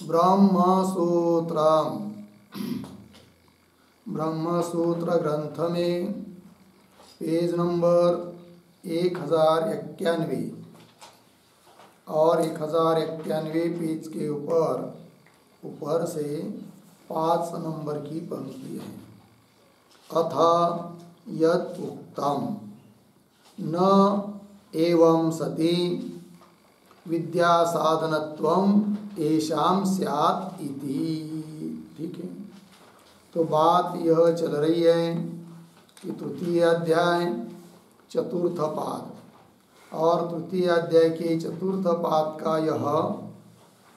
ब्रह्मसूत्रम ब्रह्मसूत्र ग्रंथ में page number 1091 और 1091 पेज के ऊपर से 5 नंबर की पंक्ति है। अथ यत् उक्तम न एवं सति विद्या साधनत्वम येषां स्यात् इति। ठीक है, तो बात यह चल रही है कि तृतीय अध्याय चतुर्थ पाद और तृतीय अध्याय के चतुर्थ पाद का यह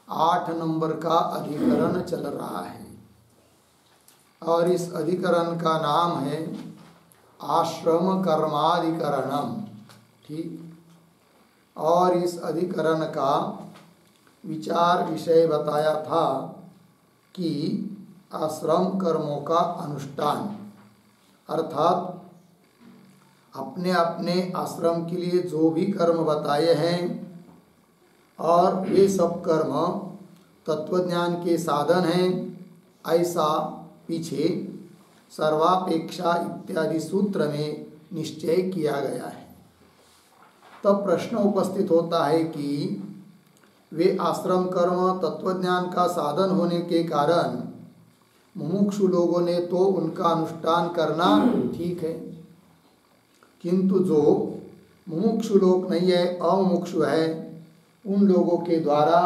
8 नंबर का अधिकरण चल रहा है और इस अधिकरण का नाम है आश्रम कर्माधिकरणम। ठीक, और इस अधिकरण का विचार विषय बताया था कि आश्रम कर्मों का अनुष्ठान अर्थात अपने अपने आश्रम के लिए जो भी कर्म बताए हैं और वे सब कर्म तत्वज्ञान के साधन हैं, ऐसा पीछे सर्वापेक्षा इत्यादि सूत्र में निश्चय किया गया है। तब प्रश्न उपस्थित होता है कि वे आश्रम कर्म तत्वज्ञान का साधन होने के कारण मुमुक्षु लोगों ने तो उनका अनुष्ठान करना ठीक है, किंतु जो मुमुक्षु लोग नहीं है, अमुमुक्षु है, उन लोगों के द्वारा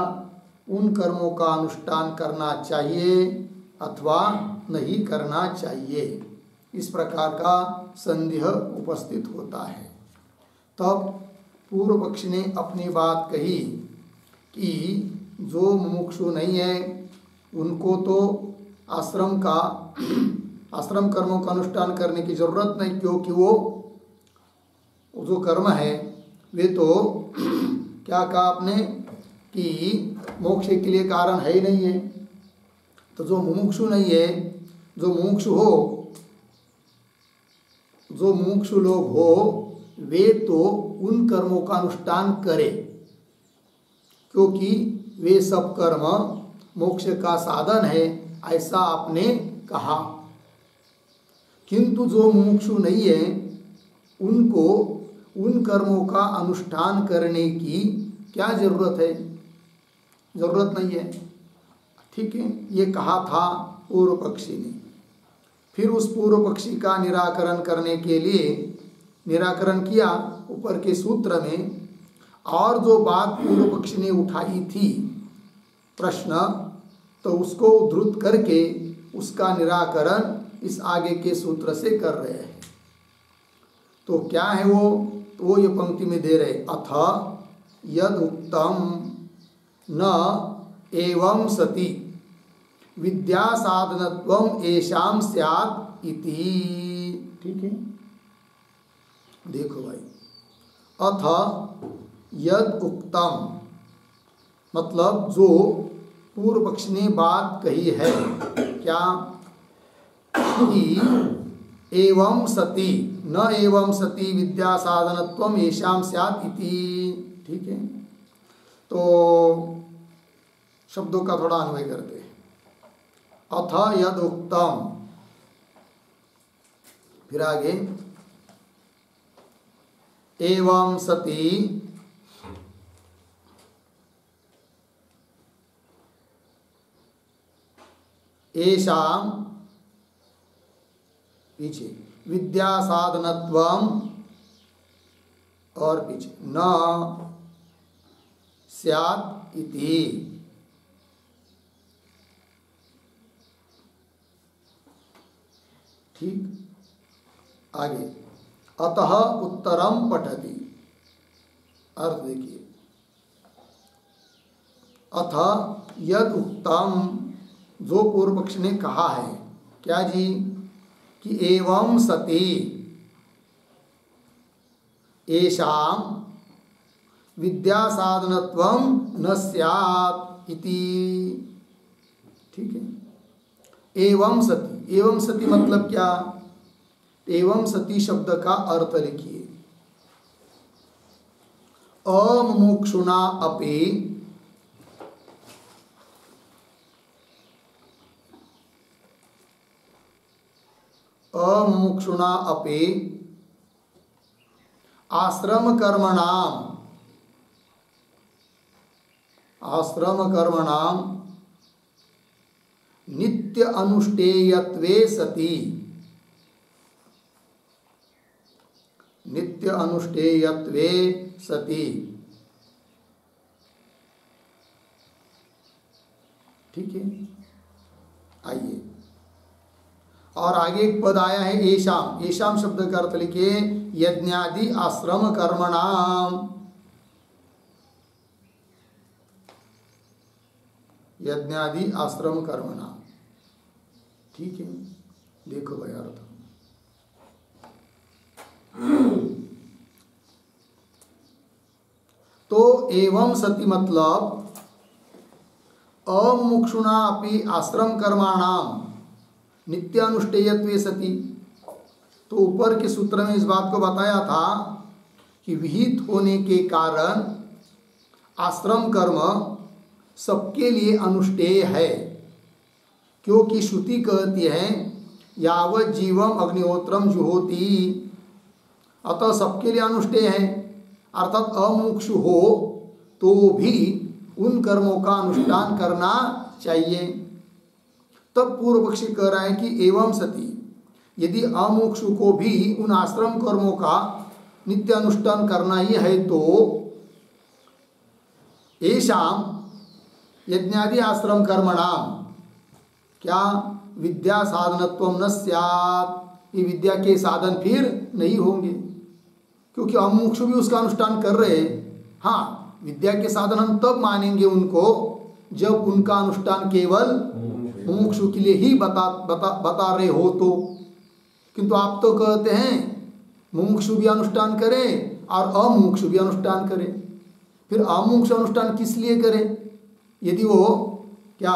उन कर्मों का अनुष्ठान करना चाहिए अथवा नहीं करना चाहिए, इस प्रकार का संदेह उपस्थित होता है। तब पूर्व पक्षी ने अपनी बात कही कि जो मुमुक्षु नहीं है उनको तो आश्रम कर्मों का अनुष्ठान करने की जरूरत नहीं, क्योंकि वो जो कर्म है वे तो क्या कहा आपने कि मोक्ष के लिए कारण है ही नहीं है। तो जो मुमुक्षु नहीं है, जो मुमुक्षु लोग हो वे तो उन कर्मों का अनुष्ठान करें, क्योंकि वे सब कर्म मोक्ष का साधन है, ऐसा आपने कहा। किंतु जो मुमुक्षु नहीं है उनको उन कर्मों का अनुष्ठान करने की क्या जरूरत है? जरूरत नहीं है। ठीक है, ये कहा था पूर्व पक्षी ने। फिर उस पूर्व पक्षी का निराकरण करने के लिए निराकरण किया ऊपर के सूत्र में, और जो बात पूर्व पक्षी ने उठाई थी प्रश्न, तो उसको उद्धृत करके उसका निराकरण इस आगे के सूत्र से कर रहे हैं। तो क्या है वो ये पंक्ति में दे रहे, अथ यद उक्तम न एवं सति विद्या साधनत्वम येषां स्यात् इति। ठीक है, देखो भाई, अथ यद उक्तम मतलब जो पूर्व पक्ष ने बात कही है क्या कि एवं सति न एवं सति विद्या साधनत्वम येषां स्यात् इति। ठीक है, तो शब्दों का थोड़ा अन्वय करते हैं। अथ यद उक्तम, फिर आगे एवं सति येषां, पीछे विद्या साधनत्वम और पीछे न स्यात् इति। ठीक, आगे अतः उत्तरम पठति, अर्थ देखिए, अथ यद उक्तम जो पूर्व पक्ष ने कहा है क्या जी कि एवं सति येषां विद्या साधनत्वम न स्यात् इति। ठीक है, एवं सति मतलब क्या? एवं सति शब्द का अर्थ लिखिए, अमुमुक्षुना अपि अमुमुक्षुणा अपि आश्रम कर्मणाम नित्य अनुष्ठेयत्वे सति ठीक है। आइए और आगे एक पद आया है येषाम। येषाम शब्द का अर्थ लिखिए यज्ञादि आश्रम कर्मणाम। यज्ञादि आश्रम कर्मणाम, ठीक है। देखो भाई अर्थ, तो एवं सति मतलब अमुमुक्षुणा अपि आश्रम कर्माणाम नित्यानुष्ठेयत्वे सति। तो ऊपर के सूत्र में इस बात को बताया था कि विहित होने के कारण आश्रम कर्म सबके लिए अनुष्ठेय है, क्योंकि श्रुति कहती है यावत जीवम अग्निहोत्रम जुहोति, अतः सबके लिए अनुष्ठेय है। अर्थात अमुमुक्षु हो तो भी उन कर्मों का अनुष्ठान करना चाहिए। तब पूर्व पक्षी कह रहा है कि एवं सति, यदि अमुमुक्षु को भी उन आश्रम कर्मों का नित्य अनुष्ठान करना ही है तो येषाम यज्ञादि आश्रम कर्मणाम क्या विद्या साधनत्वम न स्यात्, ये विद्या के साधन फिर नहीं होंगे, क्योंकि अमुमुक्षु भी उसका अनुष्ठान कर रहे हैं। हाँ, विद्या के साधन हम तब मानेंगे उनको जब उनका अनुष्ठान केवल मुमुक्षु के लिए ही बता रहे हो तो। किंतु आप तो कहते हैं मुमुक्षु भी अनुष्ठान करें और अमुमुक्षु भी अनुष्ठान करें। फिर अमुमुक्षु अनुष्ठान किस लिए करें? यदि वो क्या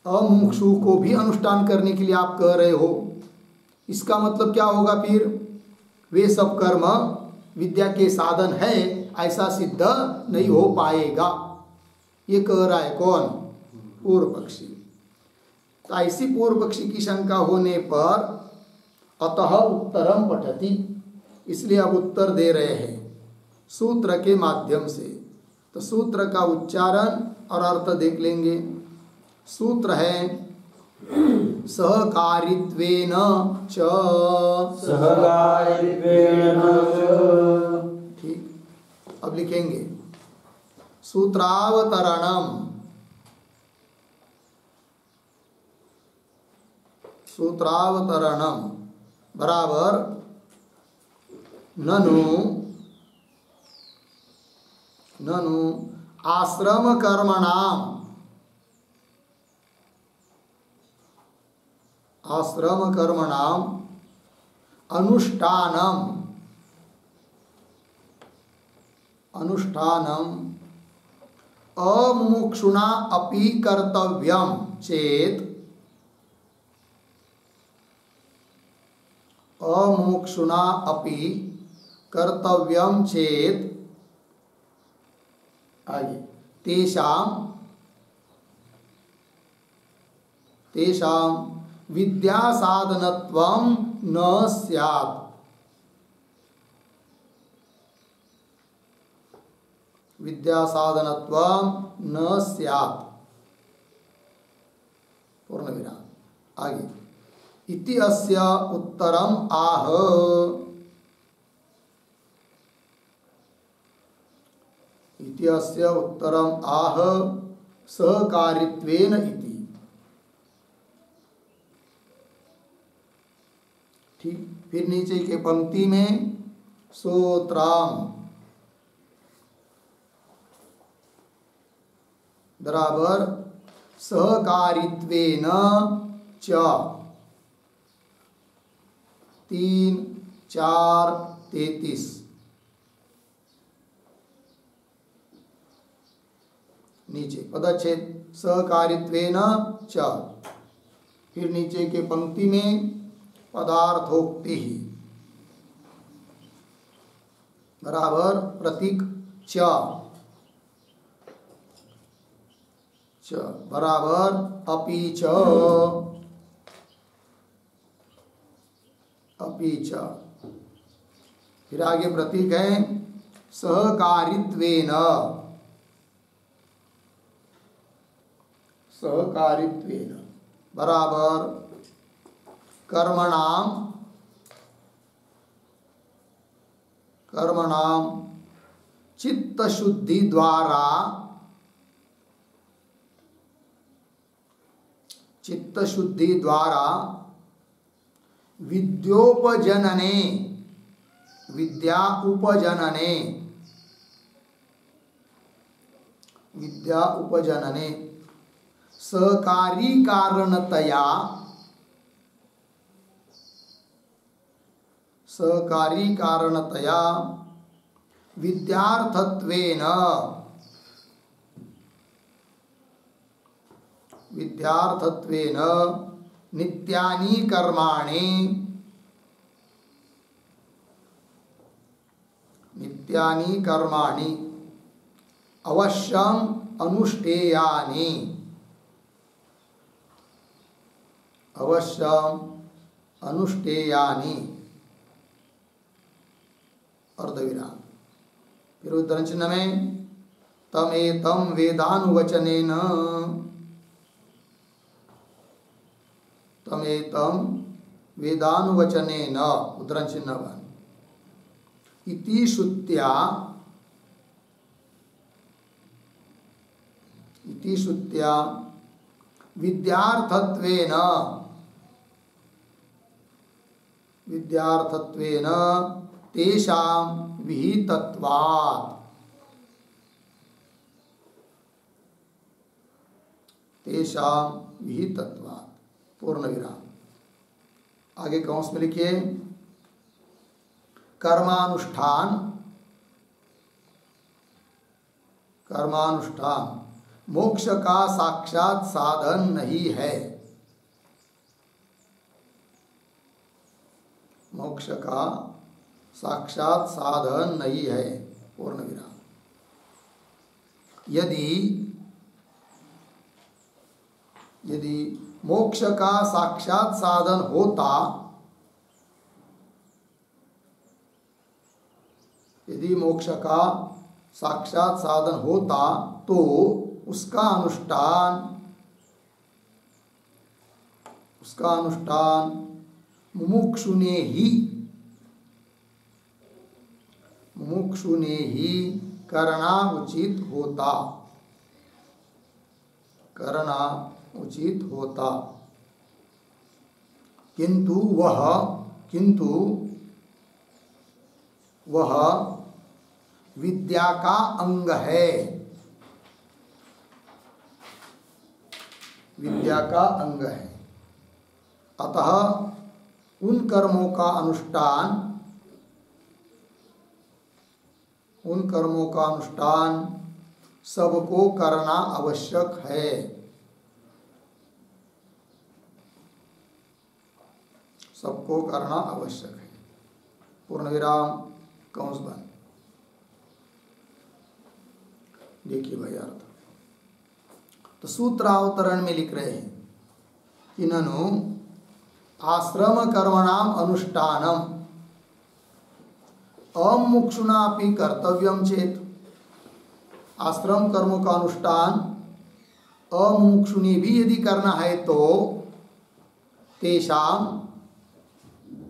अमुमुक्षु को भी अनुष्ठान करने के लिए आप कह रहे हो, इसका मतलब क्या होगा? फिर वे सब कर्म विद्या के साधन है ऐसा सिद्ध नहीं हो पाएगा। ये कह रहा है कौन? पूर्व पक्षी। तो ऐसी पूर्व पक्षी की शंका होने पर अतः उत्तरम पठति, इसलिए अब उत्तर दे रहे हैं सूत्र के माध्यम से। तो सूत्र का उच्चारण और अर्थ देख लेंगे। सूत्र है सहकारित्वेन च। ठीक, अब लिखेंगे सूत्रावतरणम। सूत्रावतरणम बराबर ननु आश्रम कर्मणाम अनुष्ठानम अमुमुक्षुणा अपि कर्तव्यम चेत आगे तेषाम विद्या साधनत्वम न स्यात्। विद्या साधनत्वम न स्यात्, पूर्ण विराम। आगे इति अस्य उत्तरम आह। इति अस्य उत्तरम आह सहकारित्वेन इति। ठीक, फिर नीचे के पंक्ति में सूत्रम बराबर सहकारित्वेन च 3, 4, 33। नीचे पदच्छेद सहकारित्वेन च, फिर नीचे के पंक्ति में पदार्थोक्ति ही बराबर प्रतीक च बराबर अपि च। अपि च। फिर आगे प्रतीक है सहकारित्वेन, सहकारित्वेन बराबर कर्मणाम, कर्मणाम चित्त शुद्धि द्वारा, चित्त शुद्धि द्वारा विद्योपजनने, विद्या उपजनने, विद्या उपजनने सहकारी कारणतया, सहकारी कारणतया विद्यार्थत्वेन, विद्यार्थत्वेन नित्यानि कर्माणि, नित्यानि कर्माणि अवश्यम अनुष्ठेयानि, अवश्यम अनुष्ठेयानि अर्धविराम। फिर उद्धरण चिन्ह में तमेतम वेदानुवचनेन, तमेतम वेदानुवचनेन उद्धरण चिन्ह इति श्रुत्या, इति श्रुत्या विद्यार्थत्वेन, विद्यार्थत्वेन तेषां विहितत्वात्, तेषां विहितत्वात् पूर्ण विराम। आगे कौंस में लिखिए कर्मानुष्ठान, कर्मानुष्ठान मोक्ष का साक्षात साधन नहीं है, मोक्ष का साक्षात साधन नहीं है पूर्ण विराम। यदि, यदि मोक्ष का साक्षात साधन होता, यदि मोक्ष का साक्षात साधन होता तो उसका अनुष्ठान, उसका अनुष्ठान मुमुक्षुने ही, मुमुक्षुने ही करना उचित होता, करना उचित होता। किंतु वह, किंतु वह विद्या का अंग है, विद्या का अंग है। अतः उन कर्मों का अनुष्ठान, उन कर्मों का अनुष्ठान सबको करना आवश्यक है, सबको करना आवश्यक है पूर्ण विराम कंस बंद। देखिए भाई अर्थ तो सूत्रावतरण में लिख रहे हैं कि ननु आश्रम कर्मणाम अनुष्ठानम अमुक्षुनापि कर्तव्यम चेत, आश्रम कर्मों का अनुष्ठान अमुक्षुनि भी यदि करना है तो तेषाम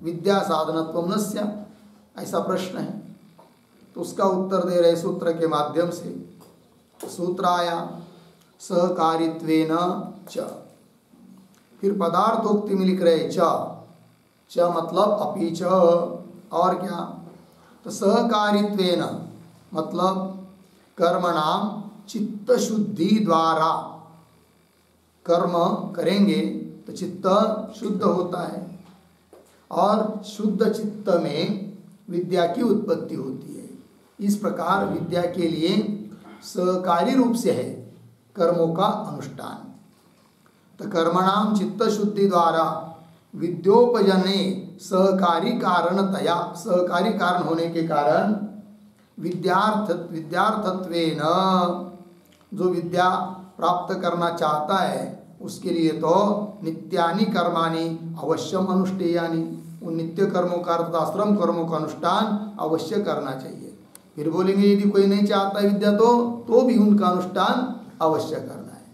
विद्या साधनत्वम नस्य, ऐसा प्रश्न है। तो उसका उत्तर दे रहे सूत्र के माध्यम से। सूत्राया सहकारित्वेन च, फिर पदार्थोक्ति में लिख रहे च, च मतलब अपि च, और क्या, तो सहकारित्वेन मतलब कर्मणाम चित्त शुद्धि द्वारा, कर्म करेंगे तो चित्त शुद्ध होता है और शुद्ध चित्त में विद्या की उत्पत्ति होती है। इस प्रकार विद्या के लिए सहकारी रूप से है कर्मों का अनुष्ठान। तो कर्मणाम चित्त शुद्धि द्वारा विद्योपजने सहकारी कारणतया, सहकारी कारण होने के कारण विद्यार्थत्वेन, जो विद्या प्राप्त करना चाहता है उसके लिए तो नित्यानि कर्माणि अवश्यम अनुष्ठेयानि, उन नित्य कर्मों का अर्थात आश्रम कर्मों का अनुष्ठान अवश्य करना चाहिए। फिर बोलेंगे यदि कोई नहीं चाहता विद्या तो भी उनका अनुष्ठान अवश्य करना है,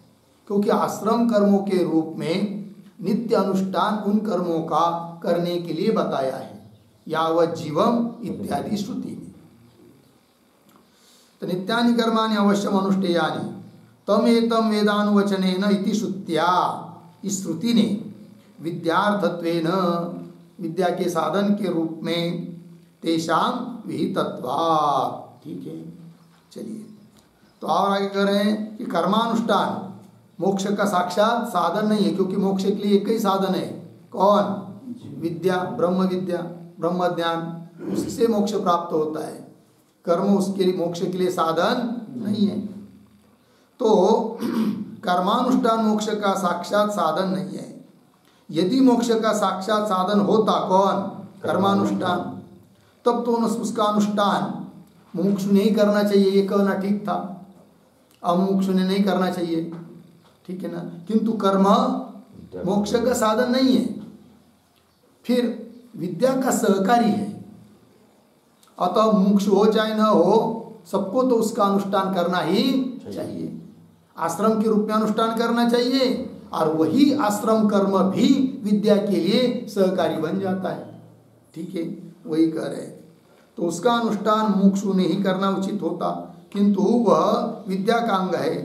क्योंकि आश्रम कर्मों के रूप में नित्य अनुष्ठान उन कर्मों का करने के लिए बताया है, यावत् जीवम इत्यादि श्रुति में। तो नित्यानि कर्माणि अवश्यम अनुष्ठेयानि तम एतम वेदानुवचनेन इति श्रुत्या, इस श्रुति ने विद्यार्थत्वेन विद्या के साधन के रूप में तेषाम विहितत्वात्। ठीक है, चलिए तो और आगे कह रहे हैं कि कर्मानुष्ठान मोक्ष का साक्षात साधन नहीं है, क्योंकि मोक्ष के लिए एक ही साधन है, कौन? विद्या, ब्रह्म ज्ञान, उससे मोक्ष प्राप्त होता है। कर्म उसके लिए मोक्ष के लिए साधन नहीं है। तो कर्मानुष्ठान मोक्ष का साक्षात साधन नहीं है। यदि मोक्ष का साक्षात साधन होता कौन? कर्मानुष्ठान, तब तो उसका अनुष्ठान मुमुक्षु नहीं करना चाहिए, ये कहना ठीक था। अमुमुक्षु ने नहीं करना चाहिए, ठीक है ना। किंतु कर्म मोक्ष का साधन नहीं है, फिर विद्या का सहकारी है। अतः मुमुक्षु हो चाहे न हो, सबको तो उसका अनुष्ठान करना ही चाहिए। आश्रम के रूप में अनुष्ठान करना चाहिए, और वही आश्रम कर्म भी विद्या के लिए सहकारी बन जाता है। ठीक है, वही कह रहे हैं। तो उसका अनुष्ठान मुमुक्षु ने ही करना उचित होता, किंतु वह विद्या का अंग है,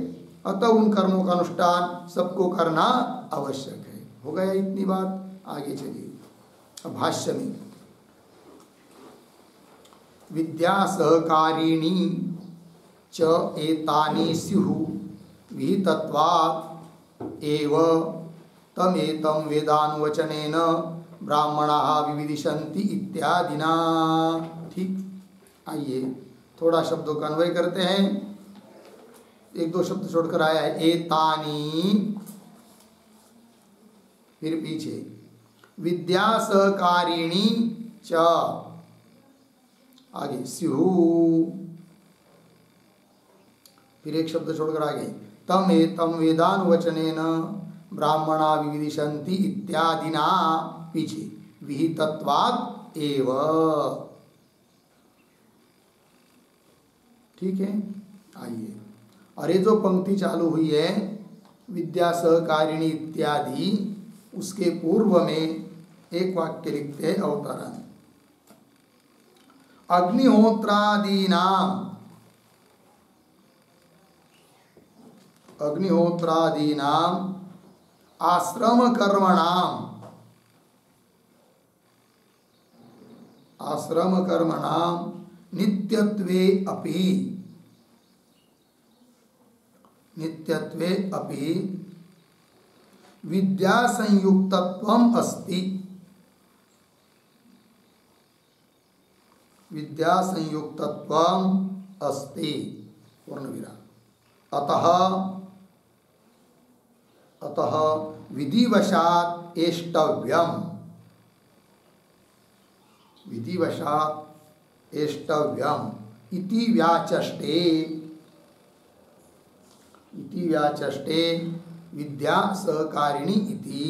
अतः उन कर्मों का अनुष्ठान सबको करना आवश्यक है। हो गया इतनी बात, आगे चलिए। अब भाष्य में विद्या सहकारिणी च एतानि स्युः विहितत्वात् एव तमेतं वेदानुवचनेन ब्राह्मणाः विविदिशन्ति इत्यादिना। ठीक, आइए थोड़ा शब्दों का अन्वय करते हैं। एक दो शब्द छोड़कर आया है, एतानि, फिर पीछे विद्या सहकारिणी च, आगे स्युः, फिर एक शब्द छोड़कर आगे तम एतम वेदानुवचनेन ब्राह्मणा विविदिशन्ति इत्यादिना, पीछे विहितत्वात् एव। ठीक है, आइए। और ये जो पंक्ति चालू हुई है विद्या सहकारिणी इत्यादि, उसके पूर्व में एक वाक्य लिखते हैं अवतरण। अग्निहोत्रादीनाम आश्रम कर्मणाम नित्यत्वे अपि विद्या संयुक्तत्वम अस्ति। विद्या संयुक्तत्वम अस्ति, पूर्णविराम। अतः विधिवशात् एष्टव्यम इति व्याचष्टे विद्या सहकारिणी इति।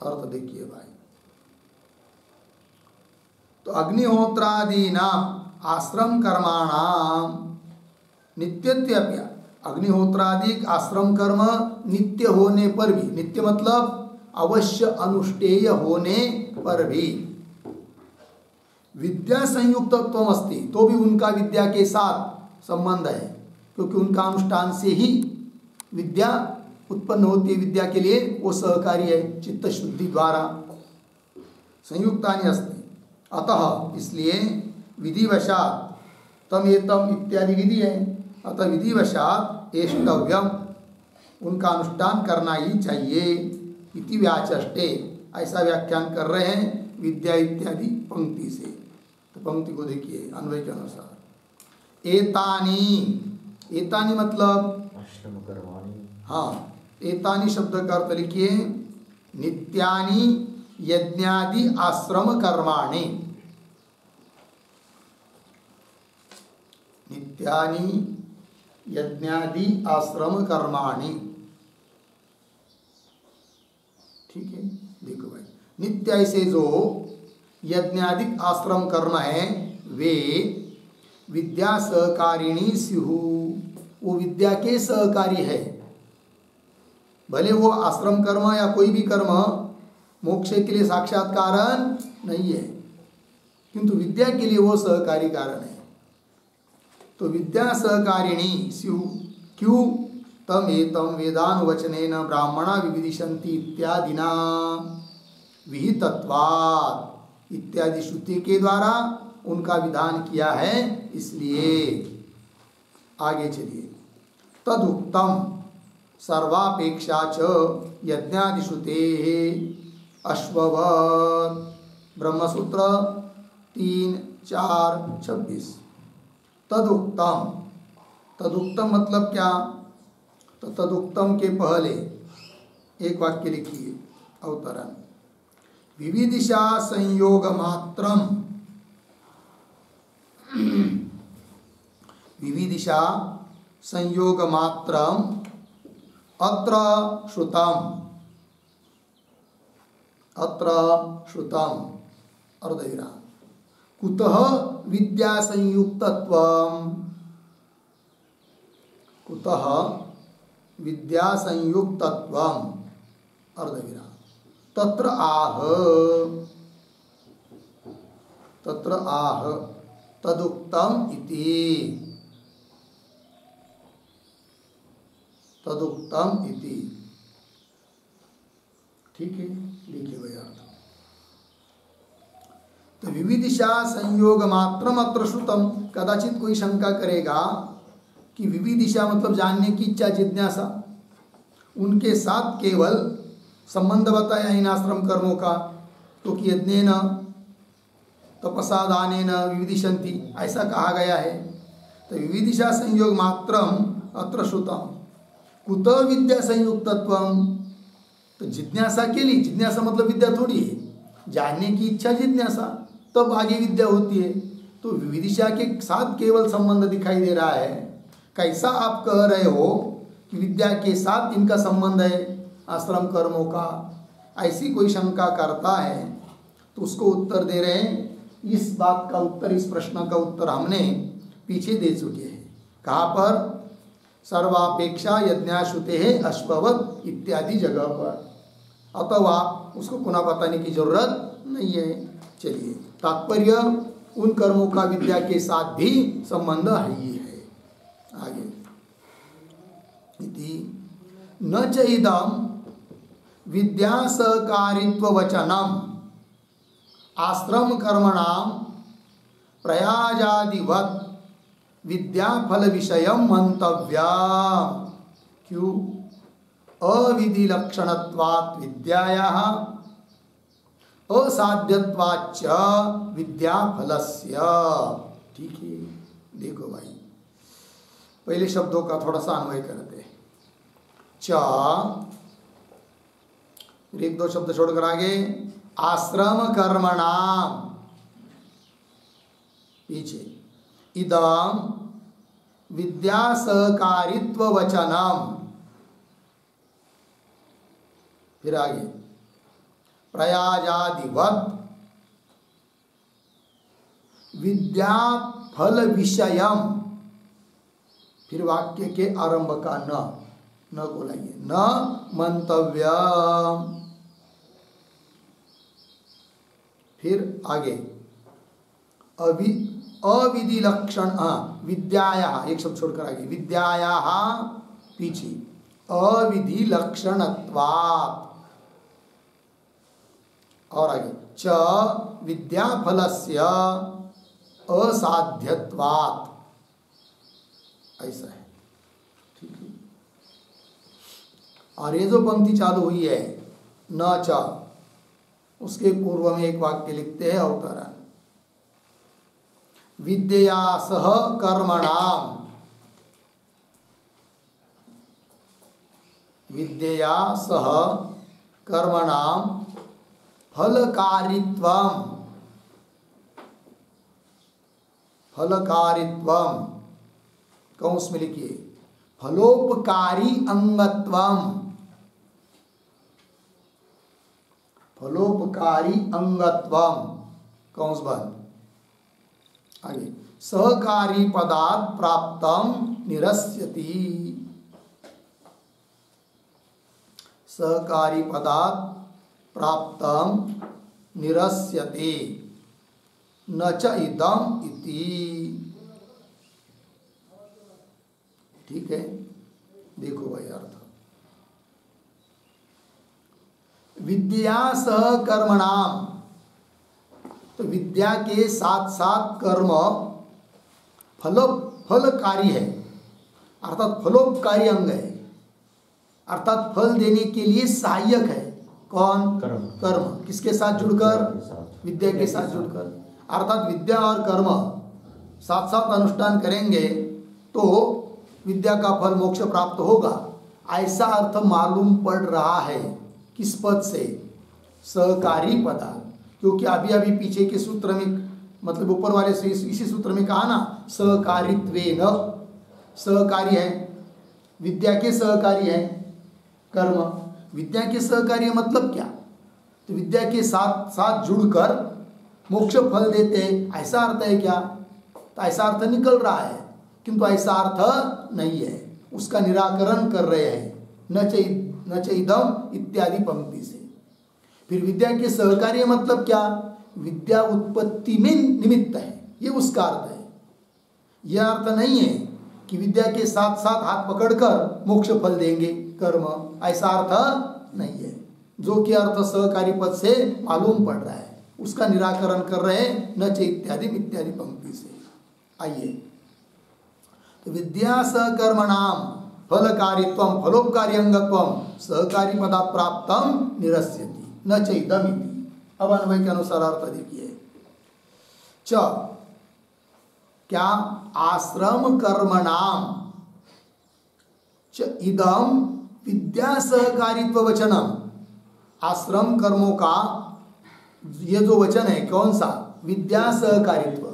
अर्थ देखिए भाई, तो अग्निहोत्रादीनाम आश्रम कर्माणाम नित्यत्वेऽपि, अग्निहोत्रादि आश्रम कर्म नित्य होने पर भी, नित्य मतलब अवश्य अनुष्ठेय होने पर भी, विद्या संयुक्तत्वम अस्ति, तो भी उनका विद्या के साथ संबंध है, क्योंकि उनका अनुष्ठान से ही विद्या उत्पन्न होती है। विद्या के लिए वो सहकारी है, चित्त शुद्धि द्वारा संयुक्तानि अस्ति। अतः इसलिए विधिवशात तम एतम इत्यादि विधि है, अतः विधिवशात एष्टव्यम, उनका अनुष्ठान करना ही चाहिए। इति व्याचष्टे, ऐसा व्याख्यान कर रहे हैं विद्या इत्यादि पंक्ति से। तो पंक्ति को देखिए अन्वय के अनुसार। एतानी मतलब आश्रम कर्माणि। हाँ, एतानी शब्द का अर्थ लिखिए नित्यानि यज्ञादि आश्रम कर्माणि। नित्यानि यज्ञादि आश्रम कर्माणि, ठीक है। देखो भाई, नित्य ऐसे जो यज्ञादिक आश्रम कर्म है वे विद्या सहकारिणी स्युः, वो विद्या के सहकारी है। भले वो आश्रम कर्म या कोई भी कर्म मोक्ष के लिए साक्षात कारण नहीं है, किंतु विद्या के लिए वो सहकारी कारण है। तो विद्या सहकारिणी स्युः, क्यों? तम एतम वेदानुवचनेन ब्राह्मणा विविदिशन्ति इत्यादिना विहितत्वात्, इत्यादि श्रुति के द्वारा उनका विधान किया है, इसलिए। आगे चलिए। तदुक्तम सर्वापेक्षा च यज्ञादिश्रुतेः अश्ववत्, ब्रह्मसूत्र 3:4-26। तदुक्तम, तदुक्तम मतलब क्या? तो तदुक्तम के पहले एक वाक्य लिखिए अवतरण। विविदिशा संयोग मात्रम, विविदिशा संयोग मात्रम अत्र श्रुतम, अत्र श्रुतम अर्धविराम। कुतः विद्या संयुक्तत्वम, कुतः विद्या संयुक्तत्वम अर्धविराम। तत्र आह, तत्र आह तदुक्तम इति, तदुक्तम इति। ठीक है, लिखिए भाई अर्थ। तो विविदिशा संयोग मात्रम अत्र श्रुतम। कदाचित कोई शंका करेगा कि विविदिशा मतलब जानने की इच्छा, जिज्ञासा, उनके साथ केवल संबंध बताया इन आश्रम कर्मों का, तो कि यज्ञेन तपसा दानेन विविदिशन्ति, ऐसा कहा गया है। तो विविदिशा संयोग मात्रम अत्र श्रुतम। कुतः विद्या संयुक्तत्वम, तो जिज्ञासा के लिए, जिज्ञासा मतलब विद्या थोड़ी है, जानने की इच्छा जिज्ञासा, तब आगे विद्या होती है। तो विविदिशा के साथ केवल संबंध दिखाई दे रहा है। कैसा आप कह रहे हो कि विद्या के साथ इनका संबंध है आश्रम कर्मों का? ऐसी कोई शंका करता है तो उसको उत्तर दे रहे हैं। इस बात का उत्तर, इस प्रश्न का उत्तर हमने पीछे दे चुके हैं। कहाँ पर? सर्वापेक्षा यज्ञाश्रुते है अश्ववत इत्यादि जगह पर। अथवा उसको पुनः बताने की जरूरत नहीं है। चलिए, तात्पर्य उन कर्मों का विद्या के साथ भी संबंध है ही है। आगे इति न च इदं विद्या सहकारित्व वचनम आश्रम कर्मणाम प्रयाजादिवत विद्या फल विषयम मंतव्या। क्यों? अविधि लक्षणत्वात् विद्यायाः असाध्यत्वाच्च विद्या फलस्य। ठीक है, देखो भाई, पहले शब्दों का थोड़ा सा अन्वय करते हैं। च, एक दो शब्द छोड़कर आगे आश्रम कर्मणाम, पीछे इदं विद्या सहकारित्व वचनम, फिर आगे प्रयाजादिवत विद्या फल विषयम, फिर वाक्य के आरंभ का न बोलाइए, न मंतव्यम। फिर आगे अविधि लक्षण, विद्याया, एक शब्द छोड़कर आगे विद्याया, पीछे अविधि लक्षणत्वात्, और आगे च विद्या फलस्य असाध्यत्वात्, ऐसा है। ठीक है, और ये जो पंक्ति चालू हुई है न च, उसके पूर्व में एक वाक्य लिखते हैं अवतरण। विद्या सह कर्मणाम, विद्या सह कर्मणाम फलकारित्वम, फलकारित्वम कौंस में लिखिए फलोपकारी अंगत्वम, फलोपकारी अंगत्वम कौंस बंद। आगे सहकारी पदार्थ प्राप्तम निरस्यति, सहकारी पदार्थ प्राप्तम निरस्यते न च इदम इति। ठीक है, देखो भाई अर्थ। विद्या सह कर्मणाम, तो विद्या के साथ साथ कर्म फलकारी है, अर्थात फलोपकारी अंग है, अर्थात फल देने के लिए सहायक है। कौन? कर्म। किसके साथ जुड़कर? विद्या के साथ जुड़कर। अर्थात विद्या और कर्म साथ साथ अनुष्ठान करेंगे तो विद्या का फल मोक्ष प्राप्त होगा, ऐसा अर्थ मालूम पड़ रहा है। किस पद से? सहकारी पदार्थ। क्योंकि अभी अभी पीछे के सूत्र में, मतलब ऊपर वाले से इसी सूत्र में कहा ना, सहकारित्वेन, सहकारी है, विद्या के सहकारी है कर्म। विद्या के सहकारी मतलब क्या? तो विद्या के साथ साथ जुड़कर मोक्ष फल देते, ऐसा अर्थ है क्या? तो ऐसा अर्थ निकल रहा है, किंतु ऐसा अर्थ नहीं है, उसका निराकरण कर रहे हैं न च इदम इत्यादि पंक्ति से। फिर विद्या के सहकार्य मतलब क्या? विद्या उत्पत्ति में निमित्त है, ये उसका अर्थ है। यह अर्थ नहीं है कि विद्या के साथ साथ हाथ पकड़कर मोक्ष फल देंगे कर्म, ऐसा अर्थ नहीं है। जो कि अर्थ सहकारी पद से मालूम पड़ रहा है, उसका निराकरण कर रहे हैं न च इत्यादि इत्यादि पंक्ति से। आइए, तो विद्या सहकर्मणाम फलकारित्वम फलोपकारी अंगत्वम सहकारी पदा प्राप्तम निरस्यति न च इदम इति। अब अन्वय के अनुसार अर्थ देखिए। च क्या? आश्रम कर्मणाम च इदम विद्या सहकारित्व वचनम। आश्रम कर्मों का ये जो वचन है, कौन सा? विद्या सहकारित्व,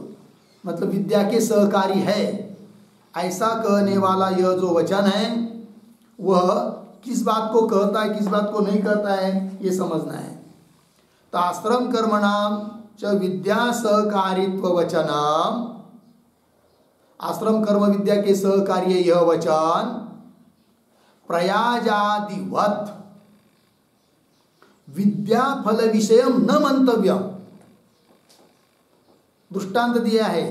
मतलब विद्या के सहकारी है, ऐसा कहने वाला यह जो वचन है वह किस बात को कहता है, किस बात को नहीं कहता है, ये समझना है। तो आश्रम कर्मणाम च विद्या सहकारित्व वचनम, आश्रम कर्म विद्या के सहकार्य यह वचन प्रयाजादिवत विद्या फल विषयम न मंतव्यम। दृष्टांत दिया है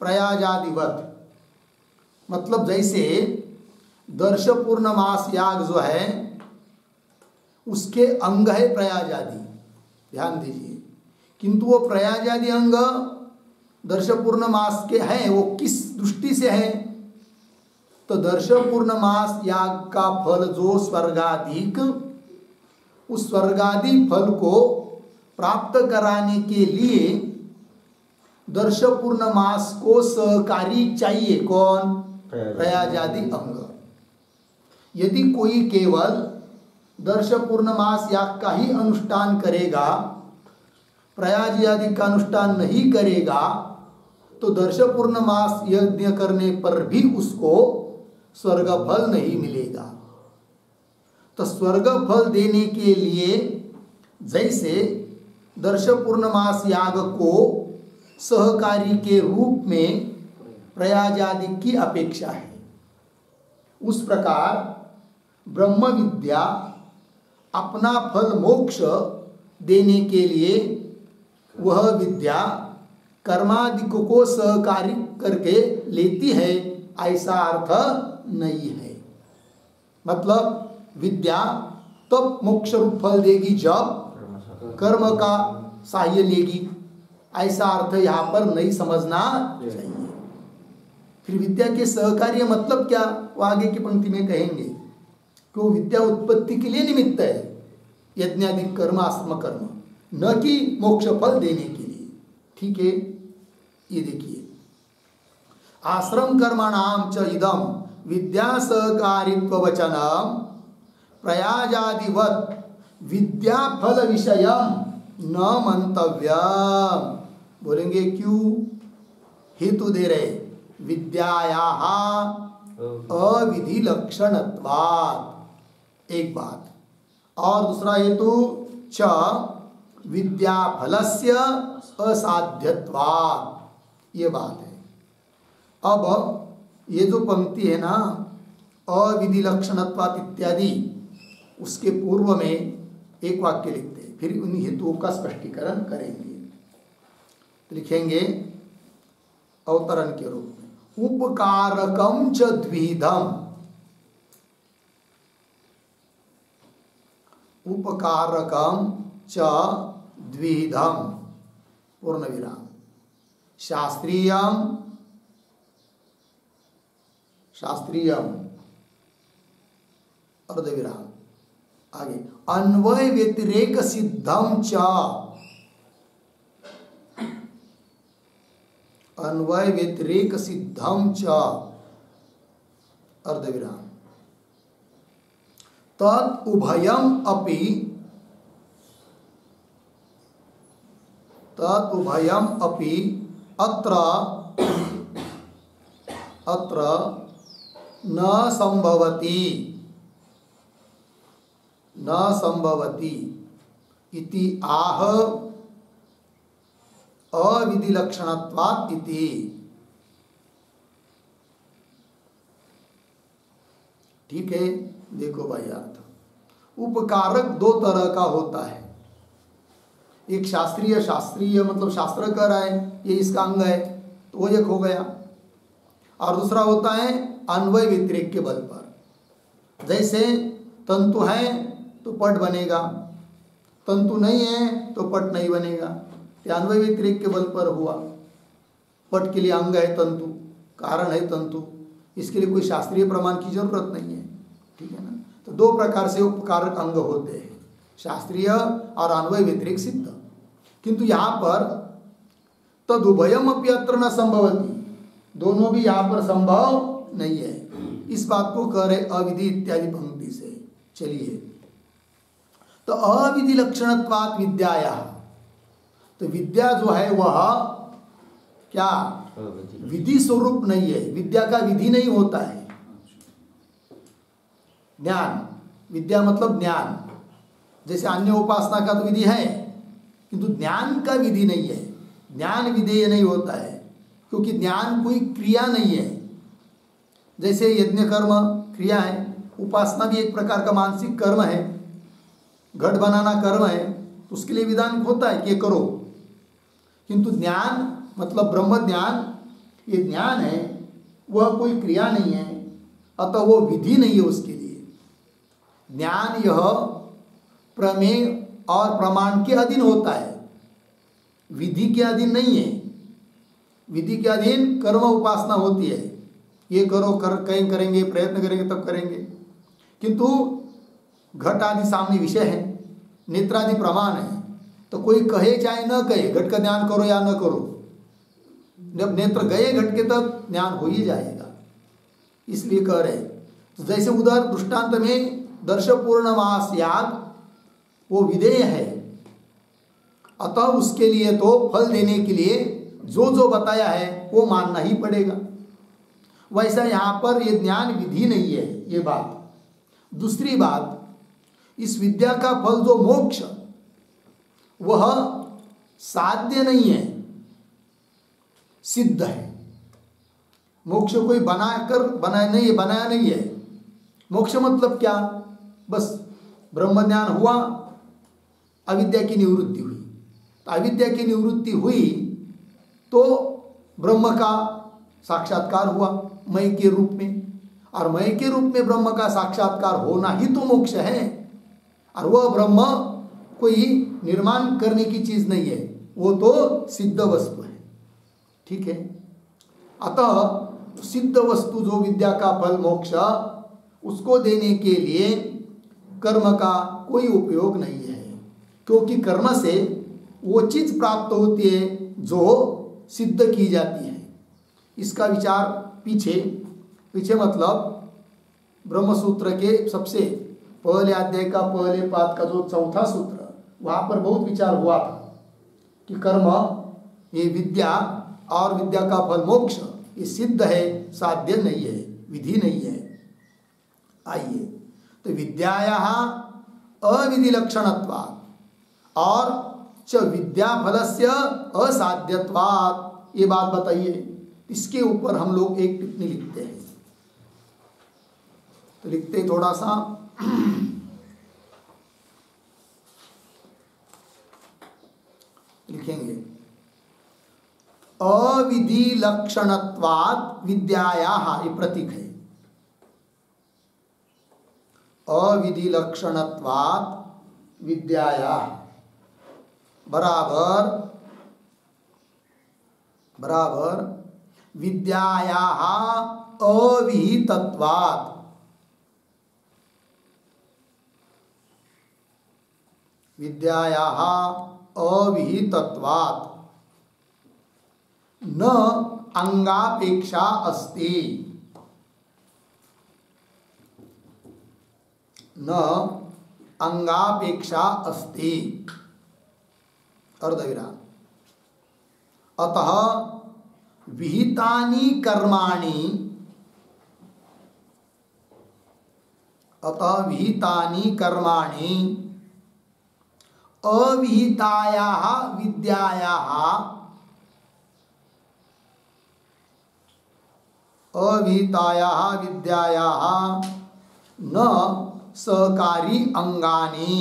प्रयाजादिवत, मतलब जैसे दर्श पूर्णमास याग जो है उसके अंग है प्रयाजादि, ध्यान दीजिए, किंतु वो प्रयाजादि अंग दर्श पूर्णमास के हैं, वो किस दृष्टि से है? तो दर्श पूर्णमास याग का फल जो स्वर्गाधिक, उस स्वर्गादि फल को प्राप्त कराने के लिए दर्श पूर्णमास को सहकारी चाहिए। कौन? प्रयाजादि अंग। यदि कोई केवल दर्श पूर्णमास याग का ही अनुष्ठान करेगा, प्रयाज आदि का अनुष्ठान नहीं करेगा, तो दर्श पूर्णमास यज्ञ करने पर भी उसको स्वर्ग फल नहीं मिलेगा। तो स्वर्ग फल देने के लिए जैसे दर्श पूर्णमास याग को सहकारी के रूप में प्रयाज आदि की अपेक्षा है, उस प्रकार ब्रह्म विद्या अपना फल मोक्ष देने के लिए वह विद्या कर्मादि को सहकारी करके लेती है, ऐसा अर्थ नहीं है। मतलब विद्या तब मोक्ष रूप फल देगी जब कर्म का सहाय लेगी, ऐसा अर्थ यहाँ पर नहीं समझना चाहिए। फिर विद्या के सहकार्य मतलब क्या, वो आगे की पंक्ति में कहेंगे। क्यों? विद्या उत्पत्ति के लिए निमित्त है, यज्ञादि कर्म, आश्रम कर्म, न कि मोक्ष फल देने के लिए। ठीक है, ये देखिए, आश्रम कर्मणाम च इदम विद्या सहकारित्व वचनम प्रयाजादिवत विद्या फल विषयम न मंतव्यम। बोलेंगे क्यों? हेतु दे रहे, विद्यायाः अविधि लक्षणत्वात्, एक बात, और दूसरा हेतु च विद्याफलस्य असाध्यत्वात्, ये बात है। अब ये जो पंक्ति है ना, अविधि लक्षणत्वात् इत्यादि, उसके पूर्व में एक वाक्य लिखते हैं, फिर उन हेतुओं का स्पष्टीकरण करेंगे। तो लिखेंगे अवतरण के रूप में, उपकारकम च द्विधम, उपकारकम च द्विधम पूर्ण विराम, शास्त्रीयम, शास्त्रीयम अर्धविराम, आगे अन्वय व्यतिरेक सिद्धम च, अन्वय व्यतिरेक सिद्धम च अर्धविराम, तत् उभयम अपि, तत् उभयम अपि अत्र अत्र न संभवति, न संभवति इति आह अविधि लक्षणत्वात् इति। ठीक है, देखो भाई अर्थ, उपकारक दो तरह का होता है। एक शास्त्रीय, शास्त्रीय मतलब शास्त्र कर रहा है, ये इसका अंग है तो वो एक हो गया, और दूसरा होता है अन्वय व्यतिरेक के बल पर। जैसे तंतु है तो पट बनेगा, तंतु नहीं है तो पट नहीं बनेगा, ये अन्वय व्यतिरेक के बल पर हुआ। पट के लिए अंग है तंतु, कारण है तंतु, इसके लिए कोई शास्त्रीय प्रमाण की जरूरत नहीं है। ठीक है ना। तो दो प्रकार से उपकारक अंग होते हैं, शास्त्रीय और अन्वय व्यतिरेक सिद्ध। किंतु यहाँ पर तदुभयम अपि अत्र न संभवति, दोनों भी यहाँ पर संभव नहीं है। इस बात को कह रहे अविधि इत्यादि पंक्ति से। चलिए, तो अविधि लक्षणत्वात् विद्याया, तो विद्या जो है वह क्या विधि स्वरूप नहीं है, विद्या का विधि नहीं होता है। ज्ञान, विद्या मतलब ज्ञान, जैसे अन्य उपासना का तो विधि है किंतु ज्ञान का विधि नहीं है, ज्ञान विधेय नहीं होता है, क्योंकि ज्ञान कोई क्रिया नहीं है। जैसे यज्ञ कर्म क्रिया है, उपासना भी एक प्रकार का मानसिक कर्म है, घट बनाना कर्म है, तो उसके लिए विधान होता है कि ये करो। किंतु ज्ञान मतलब ब्रह्म ज्ञान, ये ज्ञान है, वह कोई क्रिया नहीं है, अतः वो विधि नहीं है उसके लिए। ज्ञान यह प्रमेय और प्रमाण के अधीन होता है, विधि के अधीन नहीं है। विधि के अधीन कर्म उपासना होती है, ये करो, कहीं करेंगे, प्रयत्न करेंगे तब करेंगे। किंतु घट आदि सामने विषय है, नेत्रादि प्रमाण है, तो कोई कहे चाहे न कहे घट का ध्यान करो या न करो, जब नेत्र गए घट के तब ज्ञान हो ही जाएगा। इसलिए कह रहे, तो जैसे उधर दृष्टांत में दर्श पूर्णमास याग वो विधेय है, अतः उसके लिए तो फल देने के लिए जो जो बताया है वो मानना ही पड़ेगा। वैसा यहाँ पर ये ज्ञान विधि नहीं है, ये बात। दूसरी बात, इस विद्या का फल जो मोक्ष, वह साध्य नहीं है, सिद्ध है। मोक्ष कोई बनाया नहीं है। मोक्ष मतलब क्या, बस ब्रह्म ज्ञान हुआ, अविद्या की निवृत्ति हुई। तो अविद्या की निवृत्ति हुई तो ब्रह्म का साक्षात्कार हुआ मय के रूप में, और मय के रूप में ब्रह्म का साक्षात्कार होना ही तो मोक्ष है। और वह ब्रह्म कोई निर्माण करने की चीज नहीं है, वो तो सिद्ध वस्तु है। ठीक है, अतः सिद्ध वस्तु जो विद्या का फल मोक्ष, उसको देने के लिए कर्म का कोई उपयोग नहीं है, क्योंकि कर्म से वो चीज प्राप्त होती है जो सिद्ध की जाती है। इसका विचार पीछे मतलब ब्रह्मसूत्र के सबसे पहले अध्याय का पहले पाद का जो चौथा सूत्र, वहाँ पर बहुत विचार हुआ था कि कर्म, ये विद्या और विद्या का फल मोक्ष, ये सिद्ध है, साध्य नहीं है, विधि नहीं है। आइए, तो विद्यायाः अविधि लक्षणत्वात्, और च विद्या फलस्य असाध्यत्वात्, ये बात बताइए। इसके ऊपर हम लोग एक टिप्पणी लिखते हैं। तो लिखते थोड़ा सा लिखेंगे, अविधि लक्षणत्वात् विद्यायाः, ये प्रतीक है। अविधि लक्षणत्वात् विद्यायाः बराबर बराबर विद्यायाः अविहितत्वात्, विद्यायाः अविहितत्वात् न अंगापेक्षा अस्ति, न अंगापेक्षा अस्ति, अर्धविराम। अतः विहितानि कर्माणि, अतः विहितानि कर्माणि अविहितायाः विद्यायाः, अविहितायाः विद्यायाः न सहकारी अंगानि,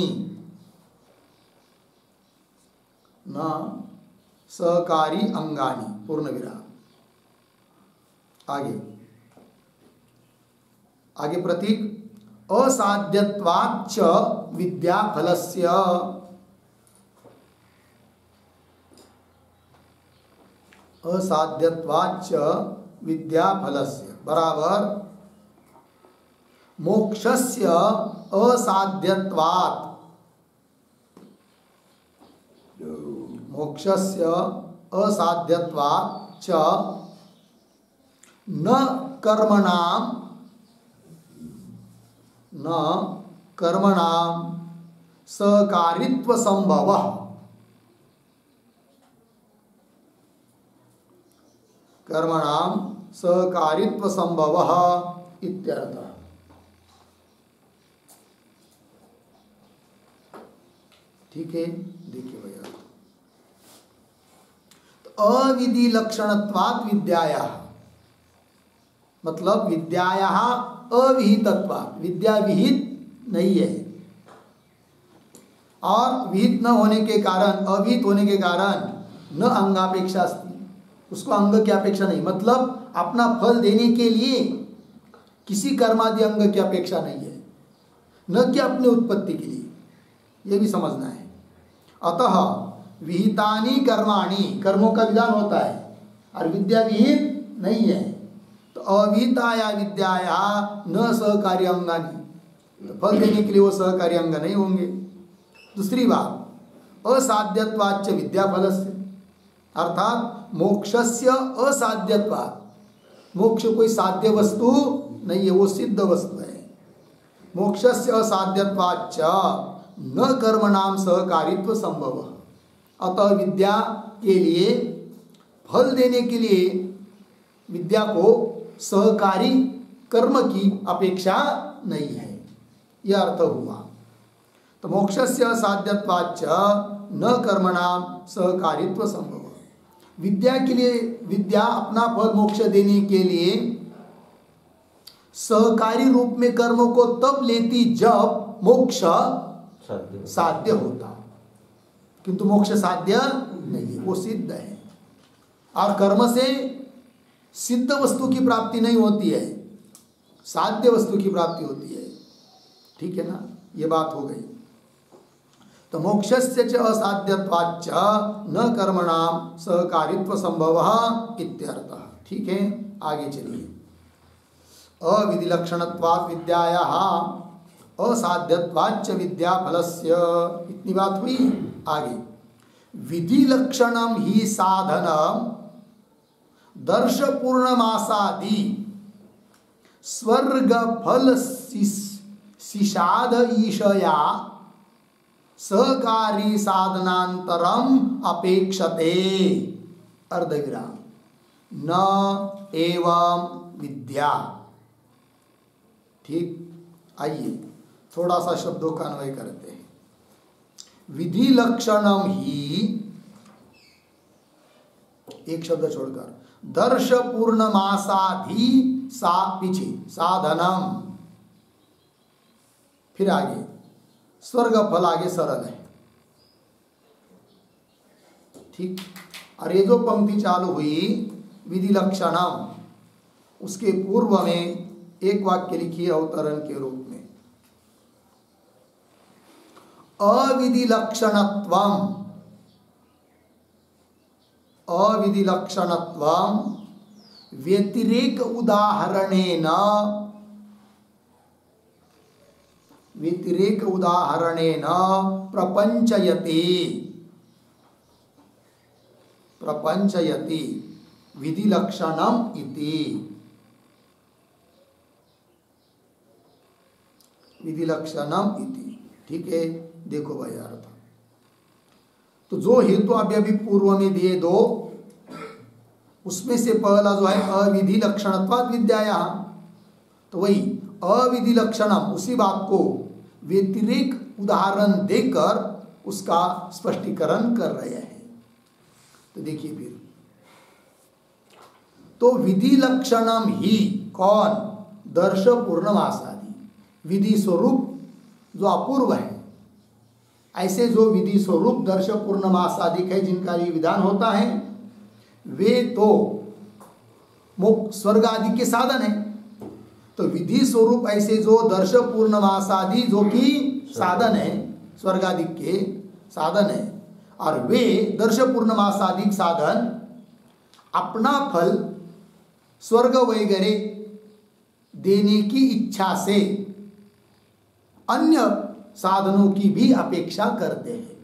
न सहकारी अंगानि, पूर्ण विराम। आगे आगे प्रतीक, असाध्यत्वाच्च विद्याफलस्य, असाध्यत्वाच्च विद्याफलस्य बराबर मोक्षस्य असाध्यत्वात्, मोक्षस्य असाध्यत्वात् च न कर्मणां, न कर्मणां सहकारित्व संभवः, कर्मणां सहकारित्व संभवः इत्यर्थः। ठीक है, देखिए भैया, तो अविधि लक्षणत्वात् विद्यायाः मतलब विद्यायाः अविहितत्वात्, विद्या विहित नहीं है, और विहित न होने के कारण, अविहित होने के कारण न अंगापेक्षा अस्ति, उसको अंग की अपेक्षा नहीं, मतलब अपना फल देने के लिए किसी कर्मादि अंग की अपेक्षा नहीं है, न कि अपने उत्पत्ति के लिए, यह भी समझना है। अतः विहितानि कर्माणि, कर्मों का विधान होता है, और विद्या विहित नहीं है, तो अविहिताया विद्याया न सहकारी अंगानि, तो फल देने के लिए वो सहकारी अंग नहीं होंगे। दूसरी बात, असाध्यत्वाच्च विद्याफलस्य, अर्थात मोक्षस्य असाध्यत्वात्, मोक्ष कोई साध्य वस्तु नहीं है, वो सिद्ध वस्तु है। मोक्षस्य असाध्यत्वाच्च न कर्मणां सहकारित्व संभव, अतः विद्या के लिए, फल देने के लिए विद्या को सहकारी कर्म की अपेक्षा नहीं है, यह अर्थ हुआ। तो मोक्षस्य असाध्यत्वाच्च न कर्मणां सहकारित्व संभव, विद्या के लिए, विद्या अपना फल मोक्ष देने के लिए सहकारी रूप में कर्मों को तब लेती जब मोक्ष साध्य होता, किंतु मोक्ष साध्य नहीं है, वो सिद्ध है, और कर्म से सिद्ध वस्तु की प्राप्ति नहीं होती है, साध्य वस्तु की प्राप्ति होती है। ठीक है ना, ये बात हो गई। तो मोक्षस्य च असाध्यत्वाच्च न कर्मणां सहकारित्व संभवः इत्यर्थः। ठीक है, आगे चलिए। अविधि लक्षणत्वात् विद्यायाः असाध्यत्वाच्च विद्याफलस्य, इतनी बात हुई। आगे, विधि लक्षणम ही साधनम दर्श पूर्णमासादि स्वर्ग फल सिषाद ईशया सहकारी साधनांतरम अपेक्षते, अर्धविराम, न एवं विद्या। ठीक, आइए थोड़ा सा शब्दों का अन्वय करते हैं। विधि लक्षणम ही, एक शब्द छोड़कर, दर्श पूर्णमासाधि सा पीछे साधनम, फिर आगे स्वर्ग फल, आगे सरल है। ठीक। और ये जो पंक्ति चालू हुई विधि लक्षणम, उसके पूर्व में एक वाक्य लिखिए अवतरण के रूप में, अविधि लक्षणत्वम, अविधि लक्षणत्वम व्यतिरेक उदाहरणेन, व्यतिरेक उदाहरणेन प्रपंचयति, प्रपंचयति विधि लक्षणम इति, विधि लक्षणम इति। ठीक है, देखो भाई अर्थ, तो जो हेतु अभी पूर्व में दिए दो, उसमें से पहला जो है अविधि लक्षणत्वाद विद्याया, तो वही अविधि लक्षणम, उसी बात को व्यतिरेक उदाहरण देकर उसका स्पष्टीकरण कर रहे हैं। तो देखिए फिर, तो विधि लक्षणम ही कौन, दर्श पूर्णमासादि, विधि स्वरूप जो अपूर्व है, ऐसे जो विधि स्वरूप दर्श पूर्णमासादिक है, जिनका ये विधान होता है, वे तो मोक्ष स्वर्ग आदि के साधन है। तो विधि स्वरूप ऐसे जो दर्श पूर्णमासादि जो कि साधन है, स्वर्ग आदि के साधन है, और वे दर्श पूर्णमासादिक साधन अपना फल स्वर्ग वगैरह देने की इच्छा से अन्य साधनों की भी अपेक्षा करते हैं,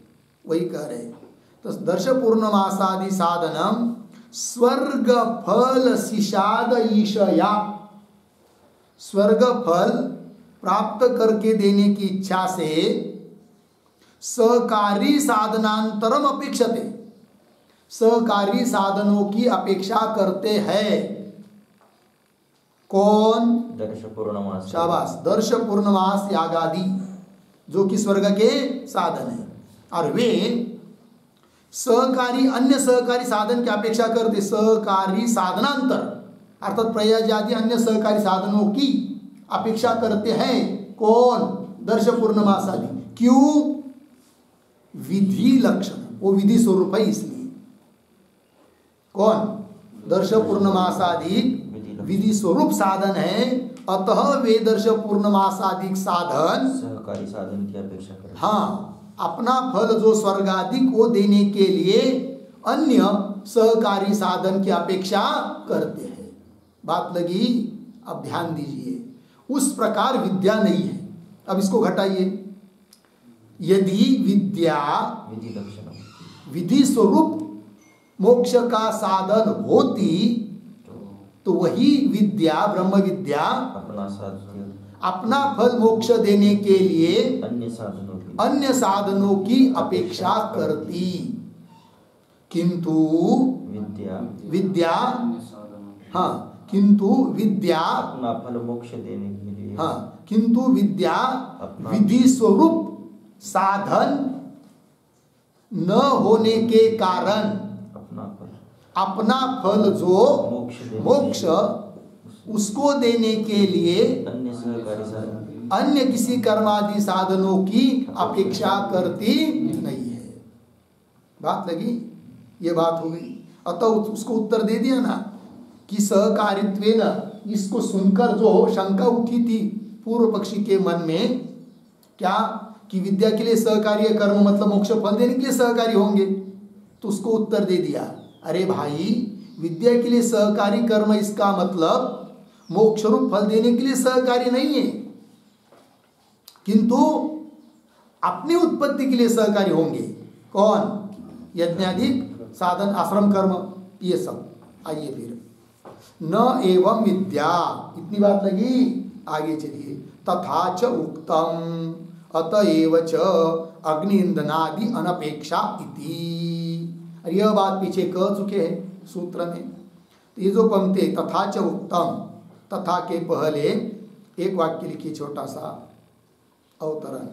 वही कह रहे हैं। तो दर्श पूर्णमासादि साधनम स्वर्ग फल शिषाद ईशया, स्वर्ग फल प्राप्त करके देने की इच्छा से सहकारी साधनांतरम अपेक्षते, सहकारी साधनों की अपेक्षा करते हैं। कौन, दर्श पूर्णमास, शाबाश, दर्श पूर्णमास यागादि जो कि स्वर्ग के साधन है, और वे सहकारी अन्य सहकारी साधन की अपेक्षा करते, सहकारी साधनांतर अर्थात प्रयाज आदि अन्य सहकारी साधनों की अपेक्षा करते हैं। कौन, दर्श पूर्णमासादि। क्यों, विधि लक्षण, वो विधि स्वरूप है इसलिए। कौन, दर्श पूर्णमासादि विधि स्वरूप साधन है, अतः वे दर्श पूर्णमासादिक साधन सहकारी साधन की अपेक्षा करते हैं। हाँ, अपना फल जो स्वर्ग आदि को देने के लिए अन्य सहकारी साधन की अपेक्षा करते हैं। बात लगी? अब ध्यान दीजिए, उस प्रकार विद्या नहीं है। अब इसको घटाइए, यदि विद्या विधि स्वरूप मोक्ष का साधन होती तो वही विद्या, ब्रह्म विद्या अपना फल मोक्ष देने के लिए अन्य साधनों की अपेक्षा करती, किंतु विद्या हाँ, किंतु विद्या अपना फल मोक्ष देने के लिए, हाँ, किंतु विद्या विधि स्वरूप साधन न होने के कारण अपना फल जो मोक्ष उसको देने के लिए अन्य किसी कर्मादि साधनों की अपेक्षा करती नहीं है। बात लगी? ये बात हो गई। अतः उसको उत्तर दे दिया ना कि सहकारित्वेन, इसको सुनकर जो शंका उठी थी पूर्व पक्षी के मन में, क्या कि विद्या के लिए सहकार्य कर्म मतलब मोक्ष फल देने के लिए सहकारी होंगे, तो उसको उत्तर दे दिया, अरे भाई, विद्या के लिए सहकारी कर्म इसका मतलब मोक्ष रूप फल देने के लिए सहकारी नहीं है, किंतु अपनी उत्पत्ति के लिए सहकारी होंगे। कौन? यज्ञाधिक साधन, आश्रम कर्म, ये सब। आइए फिर, न एवं विद्या, इतनी बात लगी। आगे चलिए, तथा च उक्तम अतएव च अग्नि इंधनादि अनपेक्षा इति। यह बात पीछे कह चुके हैं सूत्र में। तो ये जो पंक्ति तथा च उक्तम, तथा के पहले एक वाक्य लिखिए, छोटा सा अवतरण।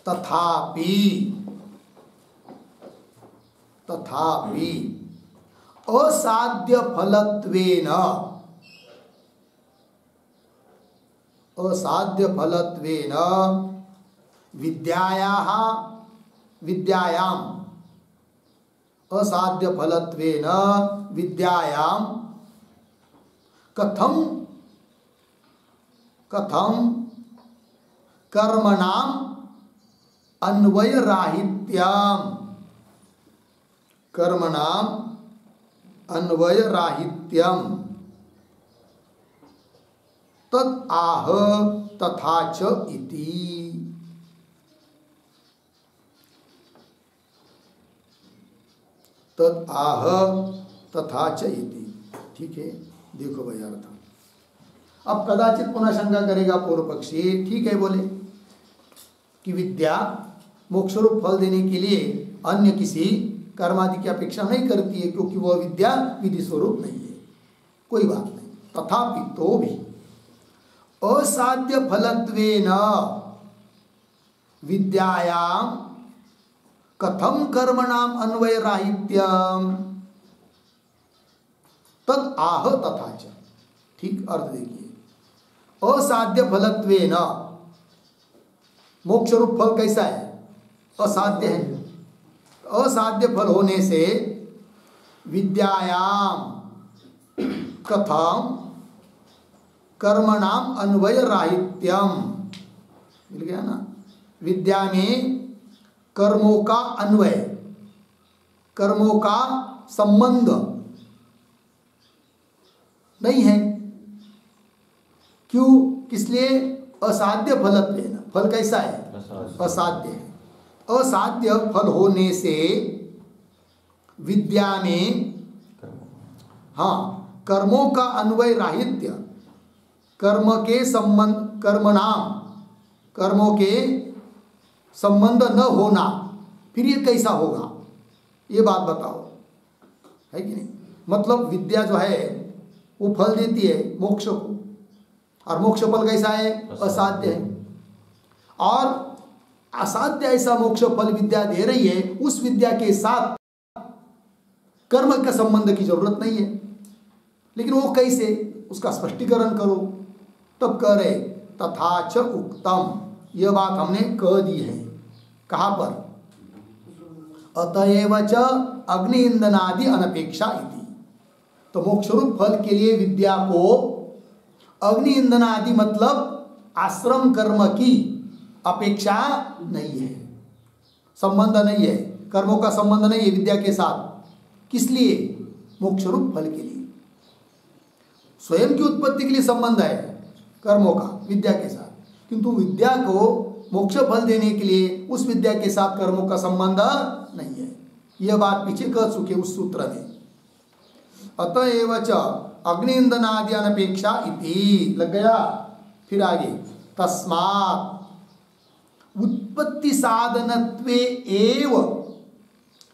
तथापि असाध्य फलत्वेन विद्यायाम असाध्य फलत्वेन विद्यायाम कथम कर्मणाम अन्वय राहित्यम तद आह तथा च इति। तद आह तथा च इति। ठीक है, देखो भाई अर्थ। अब कदाचित पुनः शंका करेगा पूर्व पक्षी, ठीक है बोले कि विद्या मोक्ष रूप फल देने के लिए अन्य किसी कर्मादि की अपेक्षा नहीं करती है, क्योंकि वह विद्या विधि स्वरूप नहीं है। कोई बात नहीं, तथापि तो भी असाध्य फलत्वेन विद्यायाम कथम कर्मणाम अन्वय राहित्यम तद आह तथा च। ठीक अर्थ देखिए, असाध्य फलत्वेन मोक्ष रूप फल कैसा है? असाध्य है। असाध्य फल होने से विद्यायाम कथम कर्मणाम अन्वय राहित्यम, मिल गया ना? विद्या में कर्मों का अन्वय, कर्मों का संबंध नहीं है। क्यों? किसलिए? असाध्य फलत्वेन। फल कैसा है? असाध्य है। असाध्य फल होने से विद्या में कर्मों का अन्वय राहित्य, कर्म के संबंध, कर्मों के संबंध न होना, फिर ये कैसा होगा? ये बात बताओ, है कि नहीं? मतलब विद्या जो है वो फल देती है मोक्ष को, और मोक्ष फल कैसा है? असाध्य है। और असाध्य ऐसा मोक्ष फल विद्या दे रही है, उस विद्या के साथ कर्म का संबंध की जरूरत नहीं है। लेकिन वो कैसे? उसका स्पष्टीकरण करो। तब कह रहे तथा च उक्तम, यह बात हमने कह दी है। कहाँ पर? अतएव च अग्नि इंधनादि अनपेक्षा इति। तो मोक्ष रूप फल के लिए विद्या को अग्नि इंधन आदि मतलब आश्रम कर्म की अपेक्षा नहीं है, संबंध नहीं है, कर्मों का संबंध नहीं है विद्या के साथ। किस लिए? मोक्ष रूप फल के लिए। स्वयं की उत्पत्ति के लिए संबंध है कर्मों का विद्या के साथ, किंतु विद्या को मोक्ष फल देने के लिए उस विद्या के साथ कर्मों का संबंध नहीं है। यह बात पीछे कह चुके उस सूत्र में। अतएव च अग्नि इंधनादि अनपेक्षा इति लग गया। फिर आगे तस्मात् उत्पत्ति साधनत्वे एव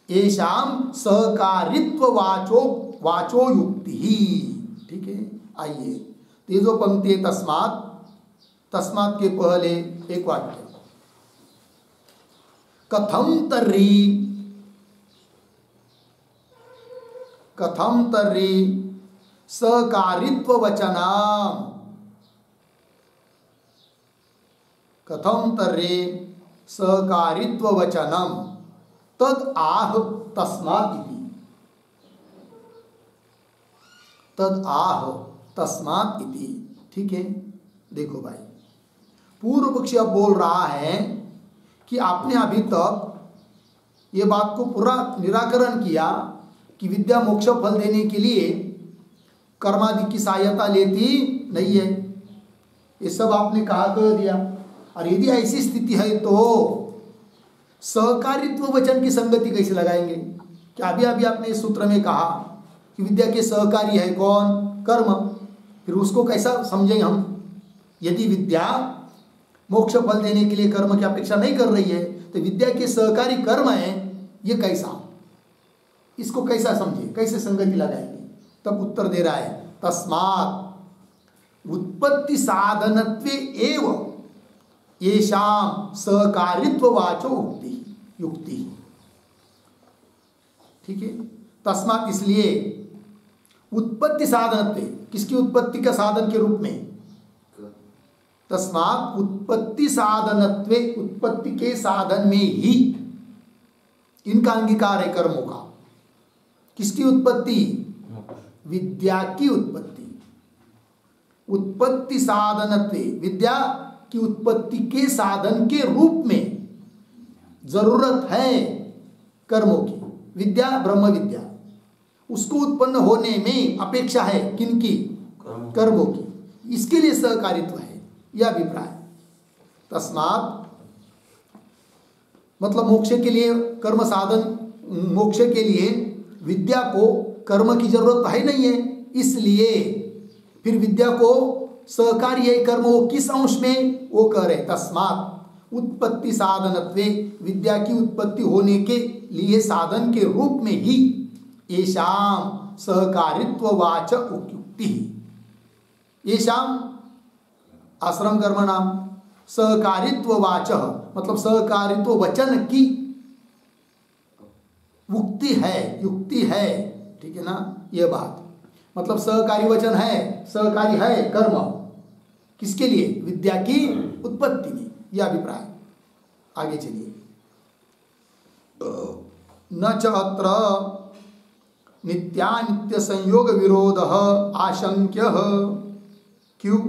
येषां सहकारित्व वाचो युक्ति ही। ठीक है, आइए ये जो पंक्ति है तस्मात्, तस्मात् के पहले एक वाक्य कथम तर्हि सहकारित्व वचनम, कथम तर्हि सहकारित्व वचनम तद आह तस्मात् इति, तद आह तस्मात् इति। ठीक है, देखो भाई पूर्व पक्षी अब बोल रहा है कि आपने अभी तक ये बात को पूरा निराकरण किया कि विद्या मोक्ष फल देने के लिए कर्मादि की सहायता लेती नहीं है, ये सब आपने कहा कर दिया। और यदि ऐसी स्थिति है तो सहकारित्व वचन की संगति कैसे लगाएंगे? क्या अभी अभी आपने इस सूत्र में कहा कि विद्या के सहकारी है कौन? कर्म। फिर उसको कैसा समझेंगे हम? यदि विद्या मोक्ष फल देने के लिए कर्म की अपेक्षा नहीं कर रही है तो विद्या के सहकारी कर्म है, ये कैसा? इसको कैसा समझे, कैसे संगति लगाएंगे? तब उत्तर दे रहा है तस्मात् उत्पत्ति साधनत्वे एव येषाम सहकारित्ववाचो युक्ति। ठीक है, तस्मात् इसलिए उत्पत्ति साधनत्वे, किसकी उत्पत्ति का साधन के रूप में, तस्मात् उत्पत्ति साधनत्वे, उत्पत्ति के साधन में ही इनका अंगीकार है कर्मों का। किसकी उत्पत्ति? विद्या की उत्पत्ति। उत्पत्ति साधनत्वे, विद्या की उत्पत्ति के साधन के रूप में जरूरत है कर्मों की। विद्या ब्रह्म विद्या, उसको उत्पन्न होने में अपेक्षा है किनकी? कर्मों की। इसके लिए सहकारित्व है, यह अभिप्राय। तस्मात् मतलब मोक्ष के लिए कर्म साधन, मोक्ष के लिए विद्या को कर्म की जरूरत है नहीं है, इसलिए फिर विद्या को सहकारी है कर्म। वो किस अंश में? वो कह रहे तस्मात् उत्पत्ति साधनत्वे, विद्या की उत्पत्ति होने के लिए साधन के रूप में ही येषाम सहकारित्ववाच उक्ति। येषाम आश्रम कर्म नाम, सहकारित्ववाच मतलब सहकारित्व वचन की उक्ति है, युक्ति है। ठीक है ना, यह बात मतलब सहकारी वचन है, सहकारी है कर्म किसके लिए? विद्या की उत्पत्ति में, यह अभिप्राय। आगे चलिए। न च अत्र नित्यानित्य संयोग विरोध आशंक्य। क्यों?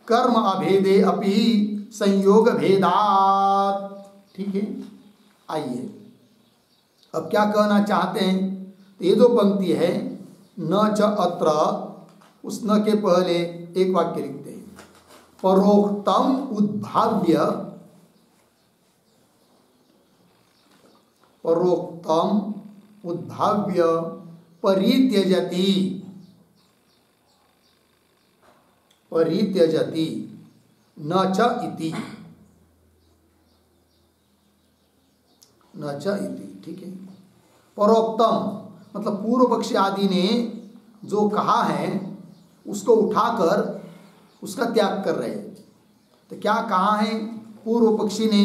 कर्म अभेदे अपि संयोग भेदात्। ठीक है, आइए अब क्या कहना चाहते हैं। तो ये जो पंक्ति है न च अत्र, उस न के पहले एक वाक्य लिखते हैं, परोक्तम उद्भाव्य, परोक्तम उद्भाव्य परित्यजति, परित्यजति न च इति, न च इति। ठीक है, परोक्तम मतलब पूर्व पक्षी आदि ने जो कहा है उसको उठाकर उसका त्याग कर रहे हैं। तो क्या कहा है पूर्व पक्षी ने?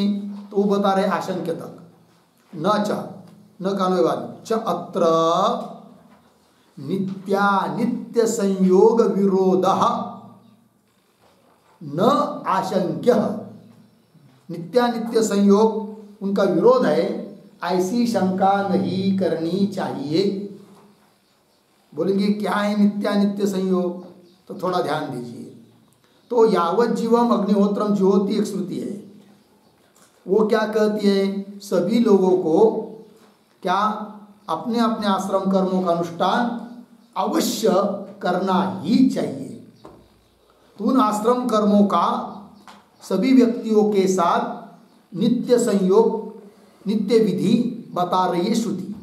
तो वो बता रहे आशंक्य तक। न च, न कानवे बाद, च अत्र नित्यानित्य संयोग विरोधः न आशंक्य। नित्यानित्य संयोग उनका विरोध है, ऐसी शंका नहीं करनी चाहिए। बोलेंगे क्या है नित्यानित्य संयोग? तो थोड़ा ध्यान दीजिए। तो यावत जीवम अग्निहोत्रम ज्योति एक श्रुति है, वो क्या कहती है? सभी लोगों को क्या अपने अपने आश्रम कर्मों का अनुष्ठान अवश्य करना ही चाहिए। तो उन आश्रम कर्मों का सभी व्यक्तियों के साथ नित्य संयोग, नित्य विधि बता रही है श्रुति।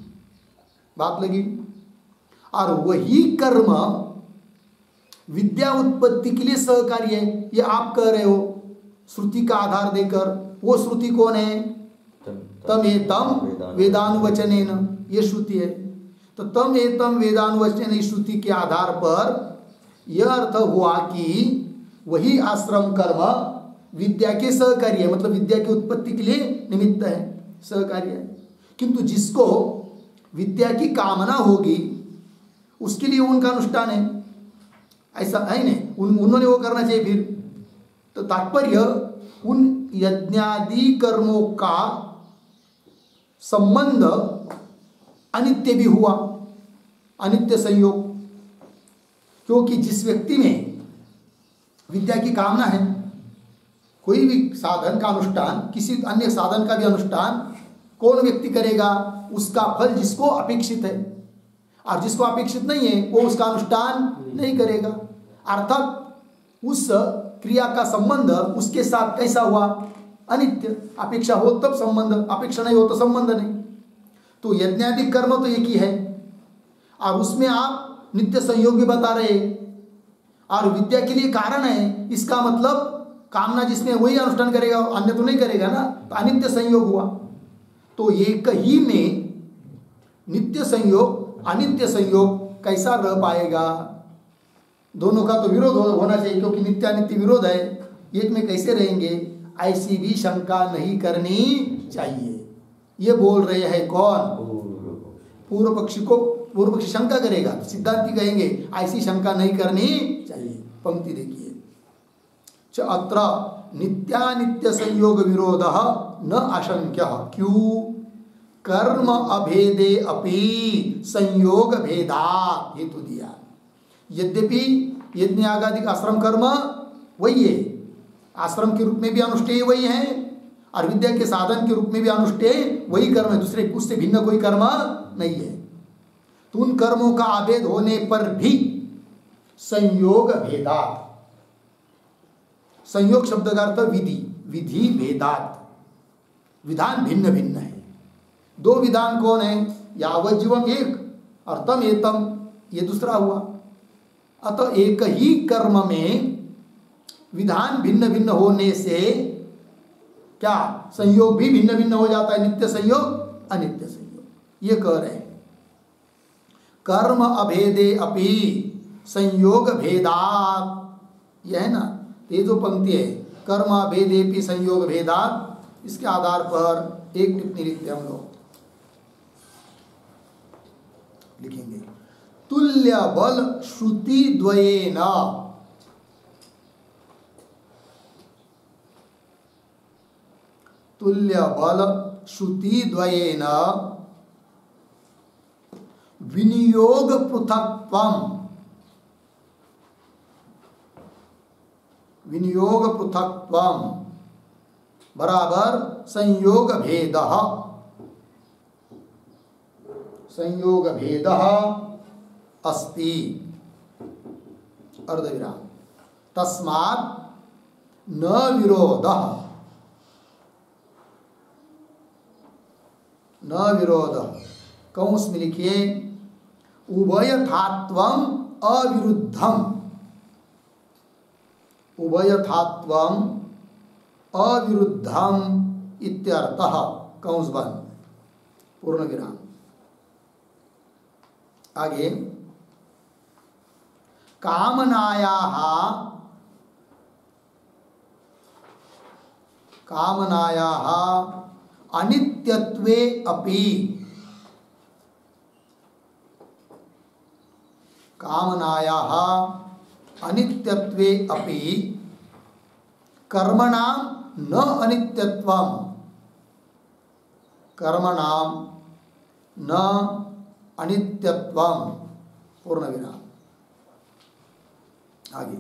बात लगी? और वही कर्म विद्या उत्पत्ति के लिए सहकारी है, ये आप कह रहे हो श्रुति का आधार देकर। वो श्रुति कौन है? तम एतम वेदानुवचनेन, ये श्रुति है। तो तम एतम वेदानुवचन, इस श्रुति के आधार पर यह अर्थ हुआ कि वही आश्रम कर्म विद्या के सहकारी है, मतलब विद्या की उत्पत्ति के लिए निमित्त है, सहकारी है। किंतु जिसको विद्या की कामना होगी उसके लिए उनका अनुष्ठान है, ऐसा है नहीं, उन्होंने वो करना चाहिए। फिर तो तात्पर्य उन यज्ञादि कर्मों का संबंध अनित्य भी हुआ, अनित्य संयोग। क्योंकि जिस व्यक्ति में विद्या की कामना है, कोई भी साधन का अनुष्ठान, किसी अन्य साधन का भी अनुष्ठान कौन व्यक्ति करेगा? उसका फल जिसको अपेक्षित है, और जिसको अपेक्षित नहीं है वो उसका अनुष्ठान नहीं करेगा। अर्थात उस क्रिया का संबंध उसके साथ कैसा हुआ? अनित्य। अपेक्षा हो तब संबंध, अपेक्षा नहीं हो तो संबंध नहीं। तो यज्ञादि कर्म तो एक ही है, और उसमें आप नित्य संयोग भी बता रहे, और विद्या के लिए कारण है, इसका मतलब कामना जिसमें वही अनुष्ठान करेगा, अन्य तो नहीं करेगा ना, तो अनित्य संयोग हुआ। तो एक ही में नित्य संयोग अनित्य संयोग कैसा रह पाएगा? दोनों का तो विरोध होना चाहिए, क्योंकि नित्यानित्य विरोध है, एक में कैसे रहेंगे? ऐसी भी शंका नहीं करनी चाहिए। ये बोल रहे हैं कौन? पूर्व पक्षी को। पूर्व पक्षी शंका करेगा तो सिद्धांती कहेंगे ऐसी शंका नहीं करनी चाहिए। पंक्ति देखिए, च अत्र नित्यानित्य संयोग विरोध न आशंक्य। क्यों? कर्म अभेदे अपि संयोग भेदात् हेतु दिया। यद्यपि यज्ञ आगादिक आश्रम कर्म वही है, आश्रम के रूप में भी अनुष्ठेय वही है और विद्या के साधन के रूप में भी अनुष्ठेय वही कर्म है, दूसरे उससे भिन्न कोई कर्म नहीं है। तो उन कर्मों का अभेद होने पर भी संयोग भेदात्, संयोग शब्द का अर्थ विधि, विधि भेदात्, विधान भिन्न भिन्न है। दो विधान कौन है? यावज्जीवम एक और तम एतम ये दूसरा हुआ। अतः एक ही कर्म में विधान भिन्न भिन्न होने से क्या संयोग भी भिन्न भिन्न हो जाता है, नित्य संयोग अनित्य संयोग। ये कह रहे हैं कर्म अभेदे अपि संयोग भेदात्। यह है ना, ये जो पंक्ति है कर्म अभेदे अपि संयोग भेदात्, इसके आधार पर एक टिप्पणी लिखते हम लोग, लिखेंगे तुल्य बल श्रुति द्वयेन। तुल्य बल श्रुति द्वयेन विनियोग पृथक्त्वम्, विनियोग पृथक्त्वम् बराबर संयोग भेदः, संयोग भेदः अस्ति अर्धविराम। तस्मात् न विरोधः, न विरोधः। कंस में लिखिए उभयथात्वम् अविरुद्धम्, उभयथात्वम् अविरुद्धम् इत्यर्थः। कंस बंद पूर्ण विराम। आगे कामनायाः, कामनायाः अनित्यत्वे अपि, कामनायाः अनित्यत्वे अपि कर्मणां न अनित्यत्वम्, कर्मणां न अनित्यत्वम् पूर्ण विराम। आगे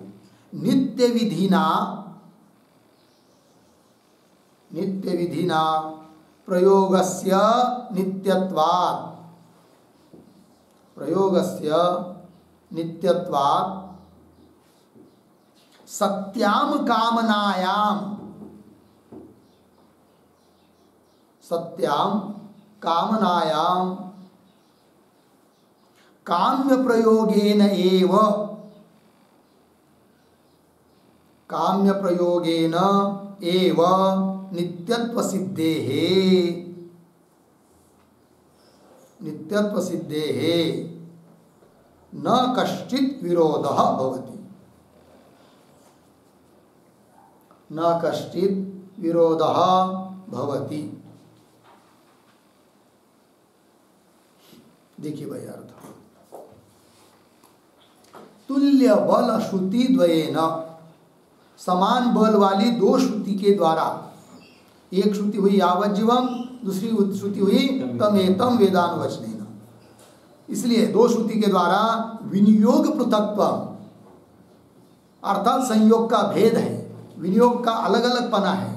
नित्य विधिना, नित्य विधिना प्रयोगस्य नित्यत्वात्, प्रयोगस्य नित्यत्वात् सत्याम कामनायाम, सत्याम कामनायाम काम्य प्रयोगेन एव, काम्य प्रयोगेन एव नित्यत्व सिद्धेः, नित्यत्व सिद्धेः न कश्चित् विरोधः भवति, न कश्चित् विरोधः भवति। देखिए भाई अर्थ, तुल्य बल श्रुति द्वयेन, समान बल वाली दो श्रुति के द्वारा, एक श्रुति हुई यावज्जीवम, दूसरी श्रुति हुई तमेतम वेदानुवचनेन। इसलिए दो श्रुति के द्वारा विनियोग पृथक्त्व अर्थात संयोग का भेद है, विनियोग का अलग अलग पना है,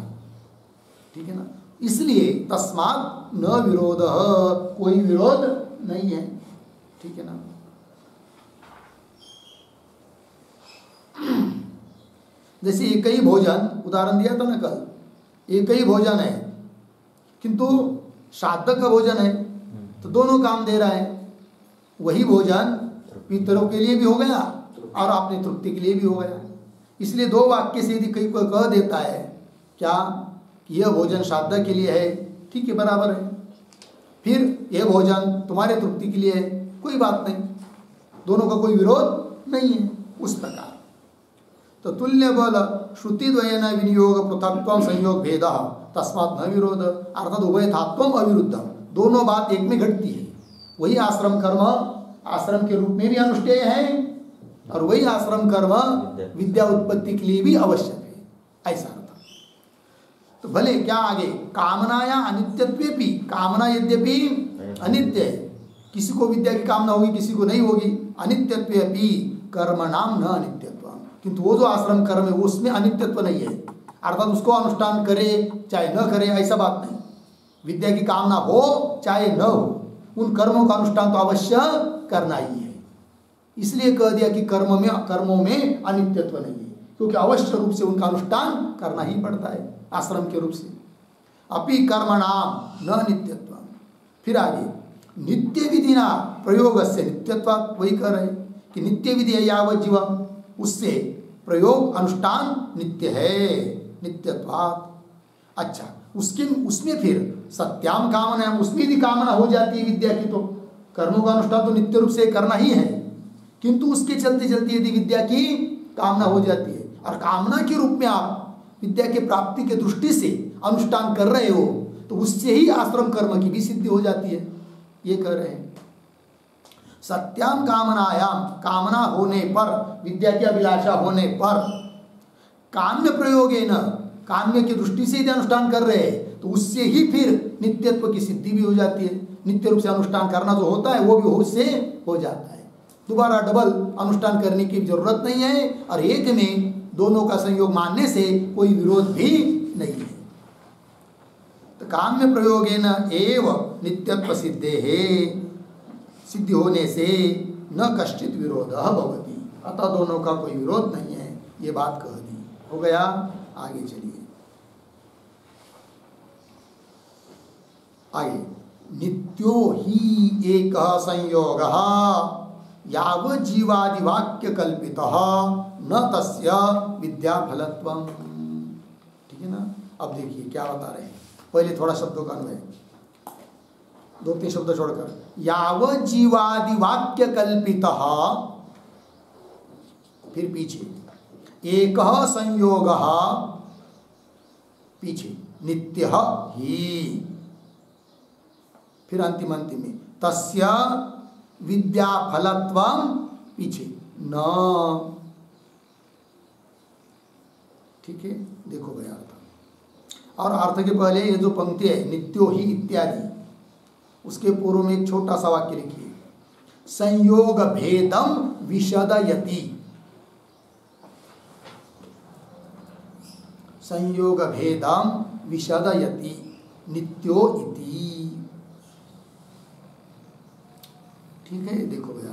ठीक है ना। इसलिए तस्मात् न विरोध, कोई विरोध नहीं है, ठीक है ना। जैसे एक ही भोजन, उदाहरण दिया था ना कल, एक ही भोजन है किंतु श्राद्ध का भोजन है तो दोनों काम दे रहा है। वही भोजन पितरों के लिए भी हो गया और अपनी तृप्ति के लिए भी हो गया। इसलिए दो वाक्य से यदि कहीं कोई कह देता है क्या कि यह भोजन श्राद्ध के लिए है, ठीक है, बराबर है, फिर यह भोजन तुम्हारे तृप्ति के लिए है, कोई बात नहीं, दोनों का कोई विरोध नहीं है। उस प्रकार तो तुल्य बल श्रुति द्वयन विनियोग पृथक्त्व संयोग भेद तस्मात् न विरोध, अर्थात उभयथात्वम अविरुद्धम, दोनों बात एक में घटती है। वही आश्रम कर्म आश्रम के रूप में भी अनुष्ठेय है और वही आश्रम कर्म विद्या उत्पत्ति के लिए भी आवश्यक है, ऐसा अर्थ। तो भले क्या आगे, कामनाया अनित्यत्वे भी, कामना यद्यपि अनित्य है, किसी को विद्या की कामना होगी किसी को नहीं होगी, अनित्यत्वे भी कर्म नाम न अनित्यत्व, किंतु वो जो आश्रम कर्म है वो उसमें अनित्यत्व नहीं है, अर्थात उसको अनुष्ठान करे चाहे न करे ऐसा बात नहीं। विद्या की कामना हो चाहे न हो, उन कर्मों का अनुष्ठान तो अवश्य करना ही है। इसलिए कह दिया कि कर्मों में अनित्यत्व नहीं है, क्योंकि अवश्य रूप से उनका अनुष्ठान करना ही पड़ता है आश्रम के रूप से। अपि कर्मणाम न नित्यत्व, फिर आगे नित्य विधिना प्रयोग से नित्यत्व, वही कह रहे कि नित्य विधि है यावत जीवन, उससे प्रयोग अनुष्ठान नित्य है, नित्यत्वात्। अच्छा, उसमें फिर सत्याम कामना, उसमें भी कामना हो जाती है विद्या की, तो कर्मों का अनुष्ठान तो नित्य रूप से करना ही है, किंतु उसके चलते चलते यदि विद्या की कामना हो जाती है और कामना के रूप में आप विद्या के प्राप्ति के दृष्टि से अनुष्ठान कर रहे हो, तो उससे ही आश्रम कर्म की भी सिद्धि हो जाती है, ये कह रहे हैं। सत्याम कामनायाम, कामना होने पर, विद्या की अभिलाषा होने पर, काम्य प्रयोगे न, काम्य की दृष्टि से यदि अनुष्ठान कर रहे हैं तो उससे ही फिर नित्यत्व की सिद्धि भी हो जाती है। नित्य रूप से अनुष्ठान करना जो होता है वो भी उससे हो जाता है, दोबारा डबल अनुष्ठान करने की जरूरत नहीं है, और एक में दोनों का संयोग मानने से कोई विरोध भी नहीं है। तो काम्य प्रयोगेन एव नित्यत्व सिद्धेः, सिद्धि होने से न कश्चित विरोधः भवति, अतः दोनों का कोई विरोध नहीं है, ये बात कह दी। हो गया, आगे चलिए। आगे, नित्यो ही एक संयोगः यावत् जीवादि वाक्य कल्पितः न तस्य विद्या फलत्वम्। ठीक है ना। अब देखिए क्या बता रहे हैं, पहले थोड़ा शब्दों का अन्वय, 2-3 शब्द छोड़कर, यावत् जीवादि वाक्य कल्पितः, फिर पीछे एक संयोगः, पीछे नित्यः ही, फिर अंतिम में तस्य विद्या फलत्वम, पीछे न। ठीक है, देखो भैया अर्थ, और अर्थ के पहले ये जो पंक्ति है नित्यो ही इत्यादि, उसके पूर्व में एक छोटा सा वाक्य लिखिए, संयोग भेदम विशदयति, संयोग भेदम विशदयति नित्यो इति। ठीक है, देखो भैया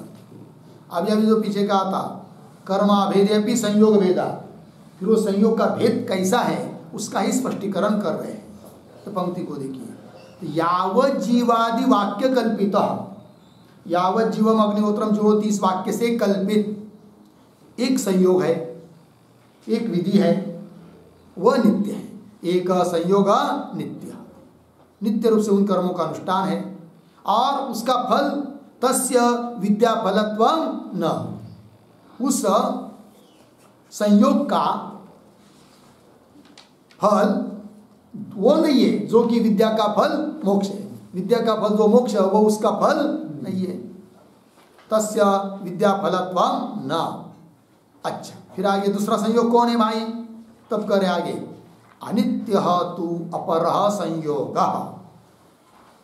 अभी जो पीछे कहा था कर्माभेदेपि संयोग भेदा, फिर वो संयोग का भेद कैसा है उसका ही स्पष्टीकरण कर रहे हैं। तो पंक्ति को देखिए, यावत् जीवादि वाक्य कल्पित, यावत् जीवम अग्निहोत्रम ज्योति, इस वाक्य से कल्पित एक संयोग है, एक विधि है, वह नित्य है। एक संयोग नित्य, नित्य रूप से उन कर्मों का अनुष्ठान है, और उसका फल तस्य विद्या फलत्वम न, उस संयोग का फल वो नहीं है जो कि विद्या का फल मोक्ष है। विद्या का फल जो मोक्ष है वो उसका फल नहीं है, तस्य विद्या फलत्वम न। अच्छा, फिर आगे दूसरा संयोग कौन है भाई, तब करे आगे, अनित्यः तु अपरः संयोगः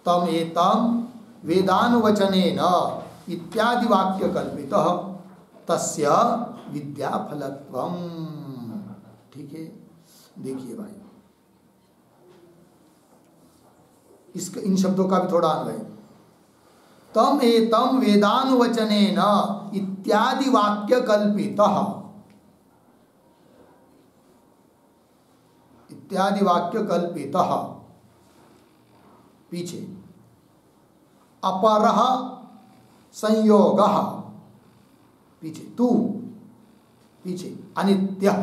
तम एतम वेदानुवचनेन इत्यादि वाक्य कल्पितः तस्य विद्या फलत्वम। ठीक है, देखिए भाई इसका, इन शब्दों का भी थोड़ा अन्वय, तम एतम वेदानुवचनेन इत्यादि वाक्य कल्पितः, इत्यादि वाक्य कल्पितः, पीछे अपरः संयोगः, पीछे तू, पीछे अनित्यः,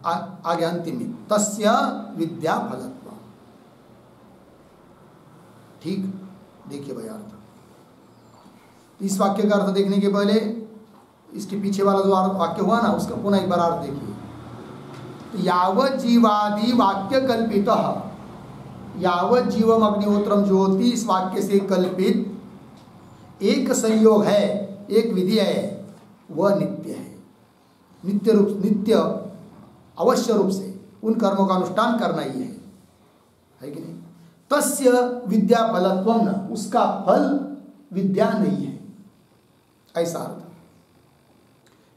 आगे अंतिम में तस्य विद्या फलत्व। ठीक, देखिए भाई अर्थ, इस वाक्य का अर्थ देखने के पहले इसके पीछे वाला जो वाक्य हुआ ना उसका पुनः एक बार अर्थ देखिए। यावत जीवादि वाक्य कल्पित, यावत जीवम अग्निहोत्रम ज्योति, इस वाक्य से कल्पित एक संयोग है, एक विधि है, वह नित्य है। नित्य रूप, नित्य अवश्य रूप से उन कर्मों का अनुष्ठान करना ही है कि नहीं। तस्य विद्या फलत्वम न, उसका फल विद्या नहीं है, ऐसा अर्थ।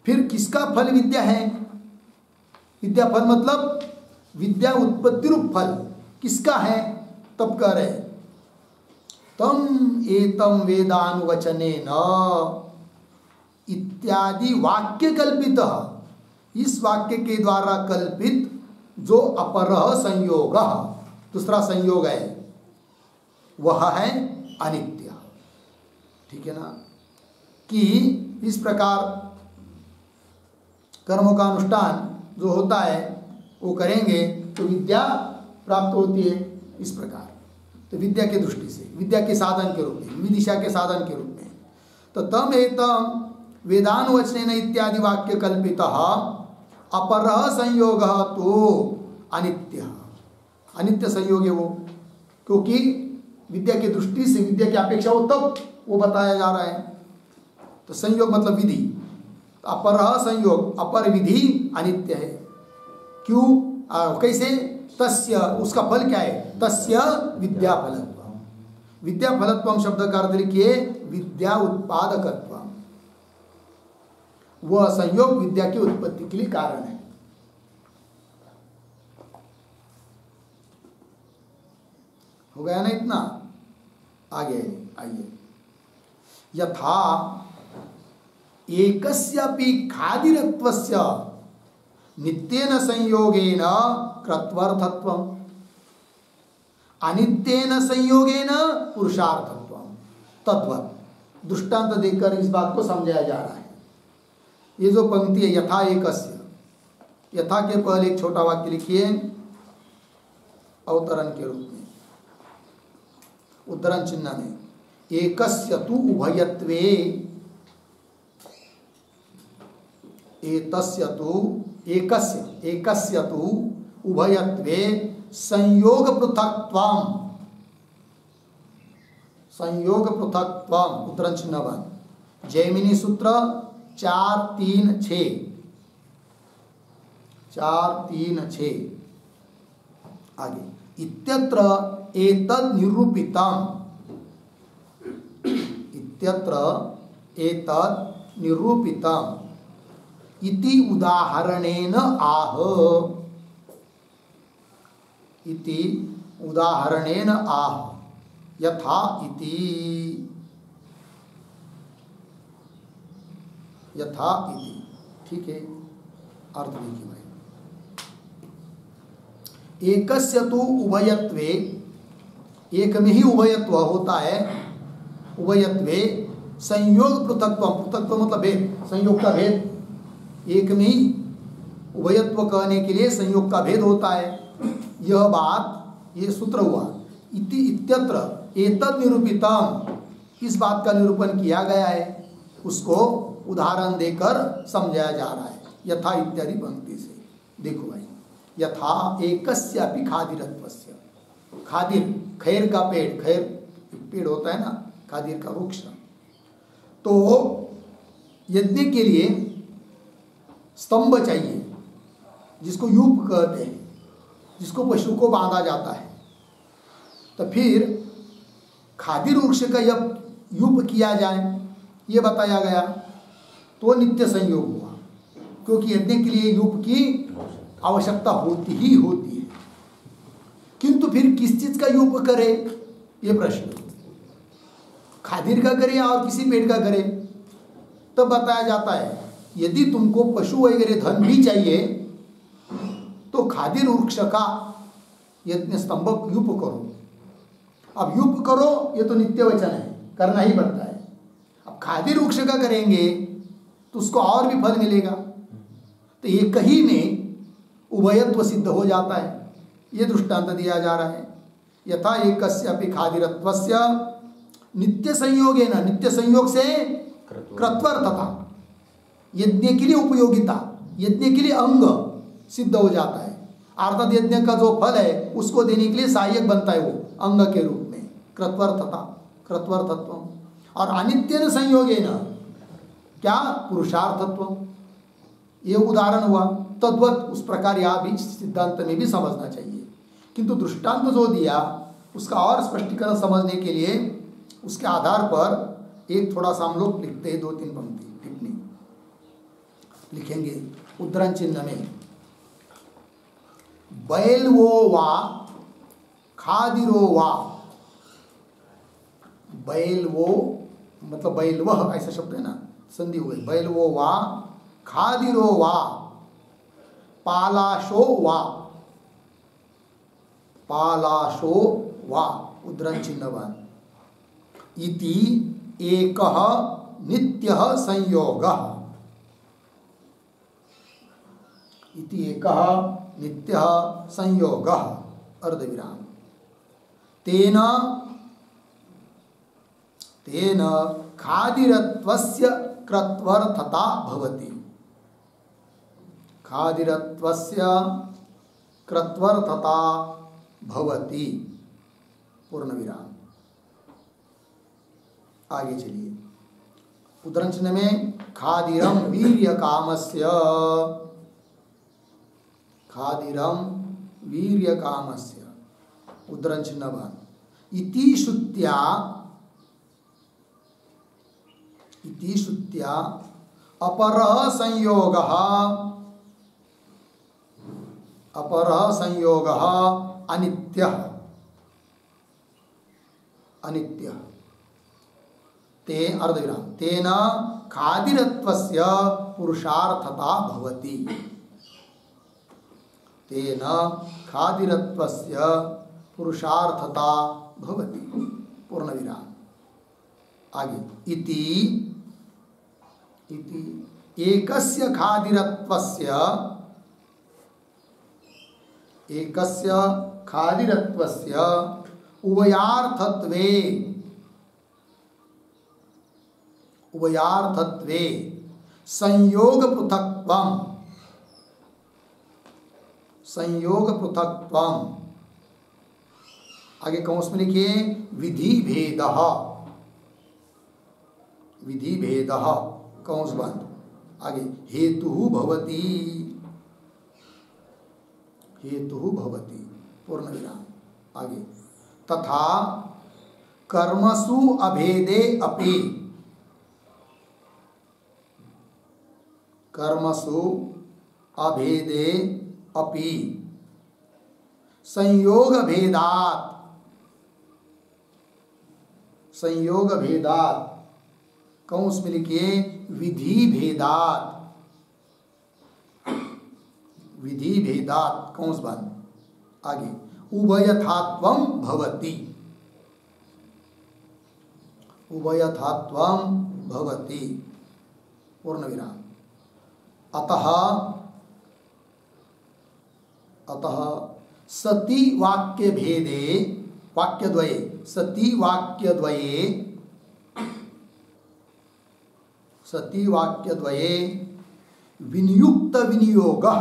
फिर किसका फल विद्या है? विद्या फल मतलब विद्या उत्पत्ति रूप फल किसका है? तब कह रहे तम एतम वेदानुवचने न इत्यादि वाक्य कल्पित, इस वाक्य के द्वारा कल्पित जो अपरः संयोग, दूसरा संयोग है, वह है अनित्य। ठीक है ना, कि इस प्रकार कर्मों का अनुष्ठान जो होता है वो करेंगे तो विद्या प्राप्त होती है। इस प्रकार तो विद्या की दृष्टि से, विद्या के साधन के रूप में, विदिशा के साधन के रूप में, तो तम एतम वेदानुवचनेन इत्यादि वाक्य कल्पित अपरः संयोग तो अनित्य, अनित्य संयोग है वो, क्योंकि विद्या की दृष्टि से, विद्या की अपेक्षा हो तब वो बताया जा रहा है। तो संयोग मतलब विधि, तो अपरः संयोग, अपर विधि अनित्य है। क्यों? कैसे? तस्य, उसका फल क्या है? तस्य विद्या फलत्वम, विद्या फलत्वम शब्द का अर्थ लिखिए विद्या उत्पादकत्व, वह संयोग विद्या की उत्पत्ति के लिए कारण है। हो गया ना इतना? आगे आइए। यथा एकस्यापि खादिरत्वस्य नित्येन संयोगेन कृत्वर्थत्वम्, अनित्येन संयोगेन पुरुषार्थत्वम्, तद्वत् दृष्टांत देकर इस बात को समझाया जा रहा है। ये जो पंक्ति है यथा एकस्य, यथा के पहले एक छोटा वाक्य लिखिए अवतरण के रूप में, उद्धरण चिन्ह में, एकस्य तु उभयत्वे, एतस्य तु एकस्य, एकस्य तु उभयत्वे संयोग पृथक्त्वम्, संयोग पृथक्त्वम्, उद्धरण चिन्ह बन, जैमिनी सूत्र 436, 436 आगे। इत्यत्र एतद् निरूपितम्, इत्यत्र एतद् निरूपितम् इति उदाहरणेन आह, इति उदाहरणेन आह, यथा इति, यथा इति। ठीक है, अर्थ देखिए भाई। एकस्य तु उभयत्वे, एक में ही उभयत्व होता है, उभयत्वे संयोग पृथक्त्व, पृथक्त्व मतलब भेद, संयोग का भेद, एक में ही उभयत्व कहने के लिए संयोग का भेद होता है। यह बात, ये सूत्र हुआ। इति इत्यत्र एतद् निरूपितम्, इस बात का निरूपण किया गया है, उसको उदाहरण देकर समझाया जा रहा है यथा इत्यादि पंक्ति से। देखो भाई, यथा एकस्यापि खादिरत्वस्य, खादिर खैर का पेड़, खैर पेड़ होता है ना, खादिर का वृक्ष, तो यज्ञ के लिए स्तंभ चाहिए जिसको यूप कहते हैं, जिसको पशु को बांधा जाता है। तो फिर खादिर वृक्ष का जब यूप किया जाए ये बताया गया, तो नित्य संयोग हुआ, क्योंकि यज्ञ के लिए यूप की आवश्यकता होती ही होती है। किंतु फिर किस चीज का यूप करे ये प्रश्न, खादिर का करे या और किसी पेड़ का करे? तब बताया जाता है यदि तुमको पशु वगैरह धन भी चाहिए तो खादिर वृक्ष का यज्ञ स्तंभ यूप करो। अब यूप करो ये तो नित्य वचन है, करना ही पड़ता है। अब खादिर वृक्ष का करेंगे तो उसको और भी फल मिलेगा, तो एक ही में उभयत्व सिद्ध हो जाता है। ये दृष्टांत दिया जा रहा है। यथा एकस्यापि खादिरत्वस्य नित्य संयोगेन, नित्य संयोग से कृत्वर्थता, यज्ञ के लिए उपयोगिता, यज्ञ के लिए अंग सिद्ध हो जाता है। अर्थात यज्ञ का जो फल है उसको देने के लिए सहायक बनता है वो अंग के रूप में, कृत्वर्थता, कृत्वर्थत्व। और अनित्यन संयोगेन क्या, पुरुषार्थत्व। ये उदाहरण हुआ, तद्वत उस प्रकार यहाँ भी सिद्धांत में भी समझना चाहिए। किंतु दृष्टांत जो दिया उसका और स्पष्टीकरण समझने के लिए उसके आधार पर एक थोड़ा सा हम लोग लिखते हैं, 2-3 पंक्ति टिप्पणी लिखेंगे उद्धरण चिन्ह में। बैल वो वा खादिरो वा, बैल वो मतलब बैल वह ऐसा शब्द है ना, संधि हो गई। बैल वो वा खादिरो वा पालाशो वा, पालाशो वा उद्धरण चिन्हवान इति एकः नित्यः संयोगः, इति एकः नित्यः संयोगः अर्धविराम तेन तेन खादिरत्वस्य कृत्वर्थता भवति, खादिरत्वस्य कृत्वर्थता भवति पूर्णविराम। आगे चलिए उद्धरण चिन्ह में खादिरम वीर्य कामस्य, खादिरम वीर्य कामस्य उद्धरण चिन्ह इति श्रुत्या, इति श्रुत्या अपरः संयोगः, अपरः संयोगः अनित्यः, अनित्यः ते अर्धविराम तेन खादिरत्वस्य पुरुषार्थता भवति, तेन खादिरत्वस्य पुरुषार्थता भवति पूर्णविराम। आगे इति एकस्य खादिरत्वस्य, एकस्य खादिरत्वस्य उभयार्थत्वे, उभयार्थत्वे संयोग पृथक्त्वम्, संयोग पृथक्त्वम्। आगे कौंस में लिखिए विधि भेदः, विधि भेदः कौंस बंद। आगे हेतुः भवति, हेतुः भवति पूर्णविराम। आगे तथा कर्मसु अभेदे अपि, कर्मसु अभेदे अपि संयोग भेदात्, संयोग भेदात् कौंस में लिखिए विधि भेदात्, विधि भेदात् कौंस बंद। आगे उभयथात्वं भवति, उभयथात्वं भवति पूर्णविराम। अतः, अतः सति वाक्य भेदे, वाक्यद्वये, सति वाक्यद्वये, सति वाक्यद्वये विनियुक्त विनियोगः,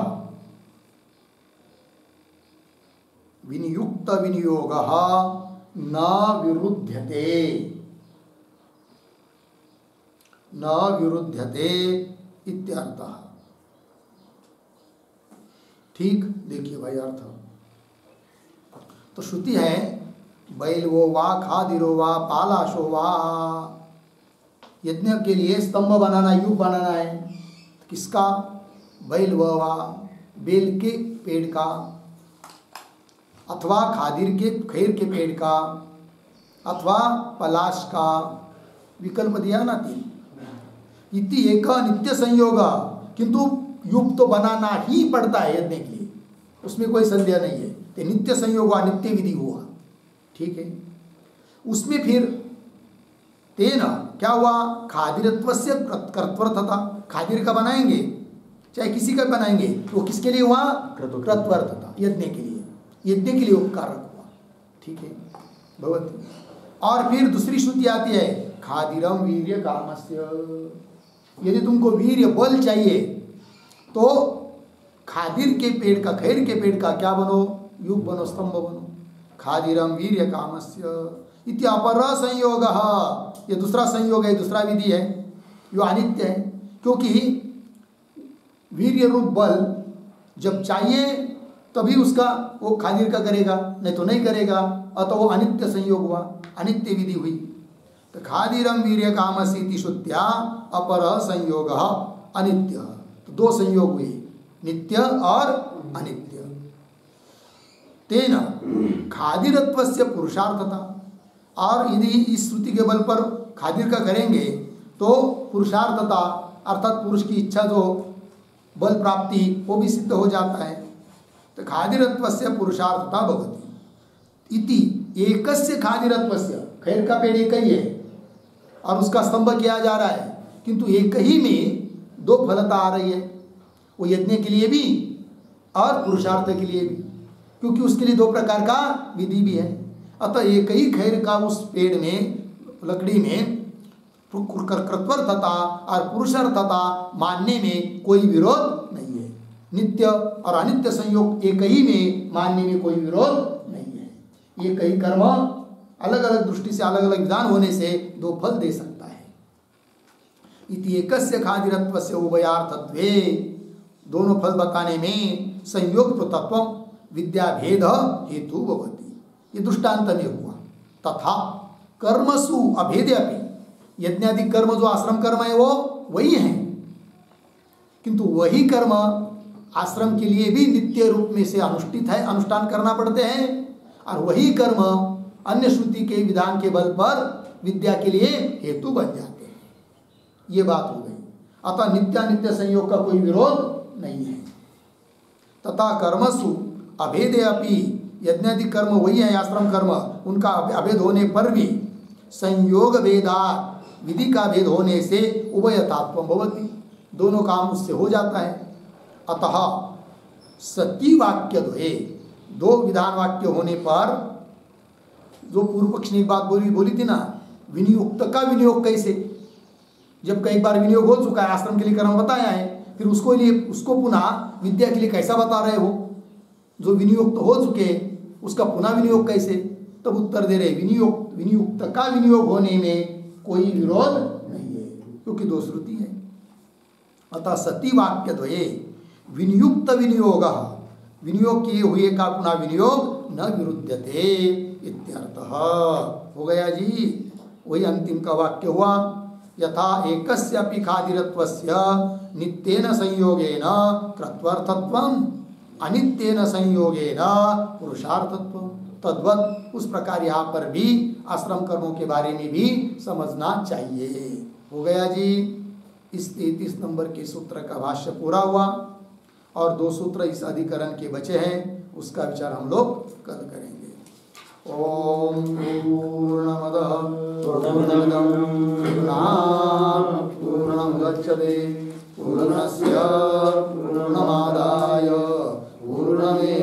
विनियुक्त विनियोगः न विरुध्यते, न विरुध्यते इत्यर्थः। ठीक देखिए भाई अर्थ। तो श्रुति है बैल वो वा खादिरो वा पालाशो वा, यज्ञ के लिए स्तंभ बनाना, युग बनाना है। किसका? बैल व वा, बेल के पेड़ का, अथवा खादिर के खैर के पेड़ का, अथवा पलाश का, विकल्प दिया ना 3। इति एक नित्य संयोग, किंतु युग तो बनाना ही पड़ता है यज्ञ के लिए, उसमें कोई संदेह नहीं है। तो नित्य संयोग हुआ, नित्य विधि हुआ, ठीक है। उसमें फिर तेना क्या हुआ? खादिरत्वस्य कर्तव्यर्थता, खादिर का बनाएंगे चाहे किसी का बनाएंगे, तो वो किसके लिए हुआ? कर्तव्यर्थता, यज्ञ के लिए, यज्ञ के लिए उपकारक हुआ, ठीक है भगवती। और फिर दूसरी श्रुति आती है खादिरम वीर्य कामस्य, यदि तुमको वीर्य बल चाहिए तो खादिर के पेड़ का, खैर के पेड़ का क्या बनो? युग बनो, स्तंभ बनो। खादिरम वीर्य कामस्य इति अपर संयोग, ये दूसरा संयोग है, दूसरा विधि है जो अनित्य है। क्योंकि वीर्य रूप बल जब चाहिए तभी उसका वो खादिर का करेगा, नहीं तो नहीं करेगा, अतः वो अनित्य संयोग हुआ, अनित्य विधि हुई। तो खादिरम वीर्य कामस्य इति श्रुत्या अपर संयोग अनित्य, तो दो संयोग हुए, नित्य और अनित्य। तेन खादिरत्वस्य पुरुषार्थता, और यदि इस श्रुति के बल पर खादिर का करेंगे तो पुरुषार्थता अर्थात पुरुष की इच्छा जो बल प्राप्ति वो भी सिद्ध हो जाता है। तो खादिरत्वस्य पुरुषार्थता भवति इति एकस्य खादिरत्वस्य, खैर का पेड़ एक ही है और उसका स्तंभ किया जा रहा है, किंतु एक ही में दो फलता आ रही है, वो यज्ञ के लिए भी और पुरुषार्थ के लिए भी, क्योंकि उसके लिए दो प्रकार का विधि भी है। अतः एक ही खैर का उस पेड़ में, लकड़ी में कर्तव्यर्थता और पुरुषार्थता मानने में कोई विरोध नहीं है। नित्य और अनित्य संयोग एक ही में मानने में कोई विरोध नहीं है। एक ही कर्म अलग अलग दृष्टि से अलग अलग विधान होने से दो फल दे सकता है। इति एकस्य खादिरत्वस्य उभयार्थत्वे, दोनों फल बताने में संयोग तो तत्व विद्या भेद हेतु भवति, ये दृष्टांत में हुआ। तथा कर्मसु अभेदे, यज्ञादि कर्म जो आश्रम कर्म है वो वही है, किंतु वही कर्म आश्रम के लिए भी नित्य रूप में से अनुष्ठित है, अनुष्ठान करना पड़ते हैं, और वही कर्म अन्य श्रुति के विधान के बल पर विद्या के लिए हेतु बन जाते हैं। ये बात हो गई। अतः नित्यानित्य संयोग का कोई विरोध नहीं है। तथा कर्मसु अभेदे अपि, यज्ञादि कर्म वही है आश्रम कर्म, उनका अभेद होने पर भी संयोग भेदा, विधि का भेद होने से उभयतात्व भवति, दोनों काम उससे हो जाता है। अतः सती वाक्य द्वये, दो विधान वाक्य होने पर, जो पूर्व पक्ष ने एक बात बोली थी ना, विनियुक्त का विनियोग कैसे, जब कई बार विनियोग हो चुका है, आश्रम के लिए कर्म बताया है, फिर उसको पुनः विद्या के लिए कैसा बता रहे हो? जो विनियोग तो हो चुके उसका पुनः विनियोग कैसे? तब उत्तर दे रहे विनियुक्त का विनियोग होने में कोई विरोध नहीं है, क्योंकि दो श्रुति है। अतः सती वाक्य द्वये विनियुक्त विनियोग, विनियोग किए हुए का पुनः विनियोग न विरुध्यते इत्यर्थः। हो गया जी, वही अंतिम का वाक्य हुआ। यथा एकस्यापि खादिरत्वस्य नित्येन संयोगेन कृत्वर्थत्वम् अनित्येन संयोगेन पुरुषार्थत्वम्, तद्वत उस प्रकार यहाँ पर भी आश्रम कर्मों के बारे में भी समझना चाहिए। हो गया जी। इस 33 नंबर के सूत्र का भाष्य पूरा हुआ और दो सूत्र इस अधिकरण के बचे हैं, उसका विचार हम लोग कल करेंगे। ओम पूर्णमदः पूर्णमिदं पूर्णात् पूर्णमुदच्यते पूर्णस्य पूर्णमादाय पूर्णमेवावशिष्यते।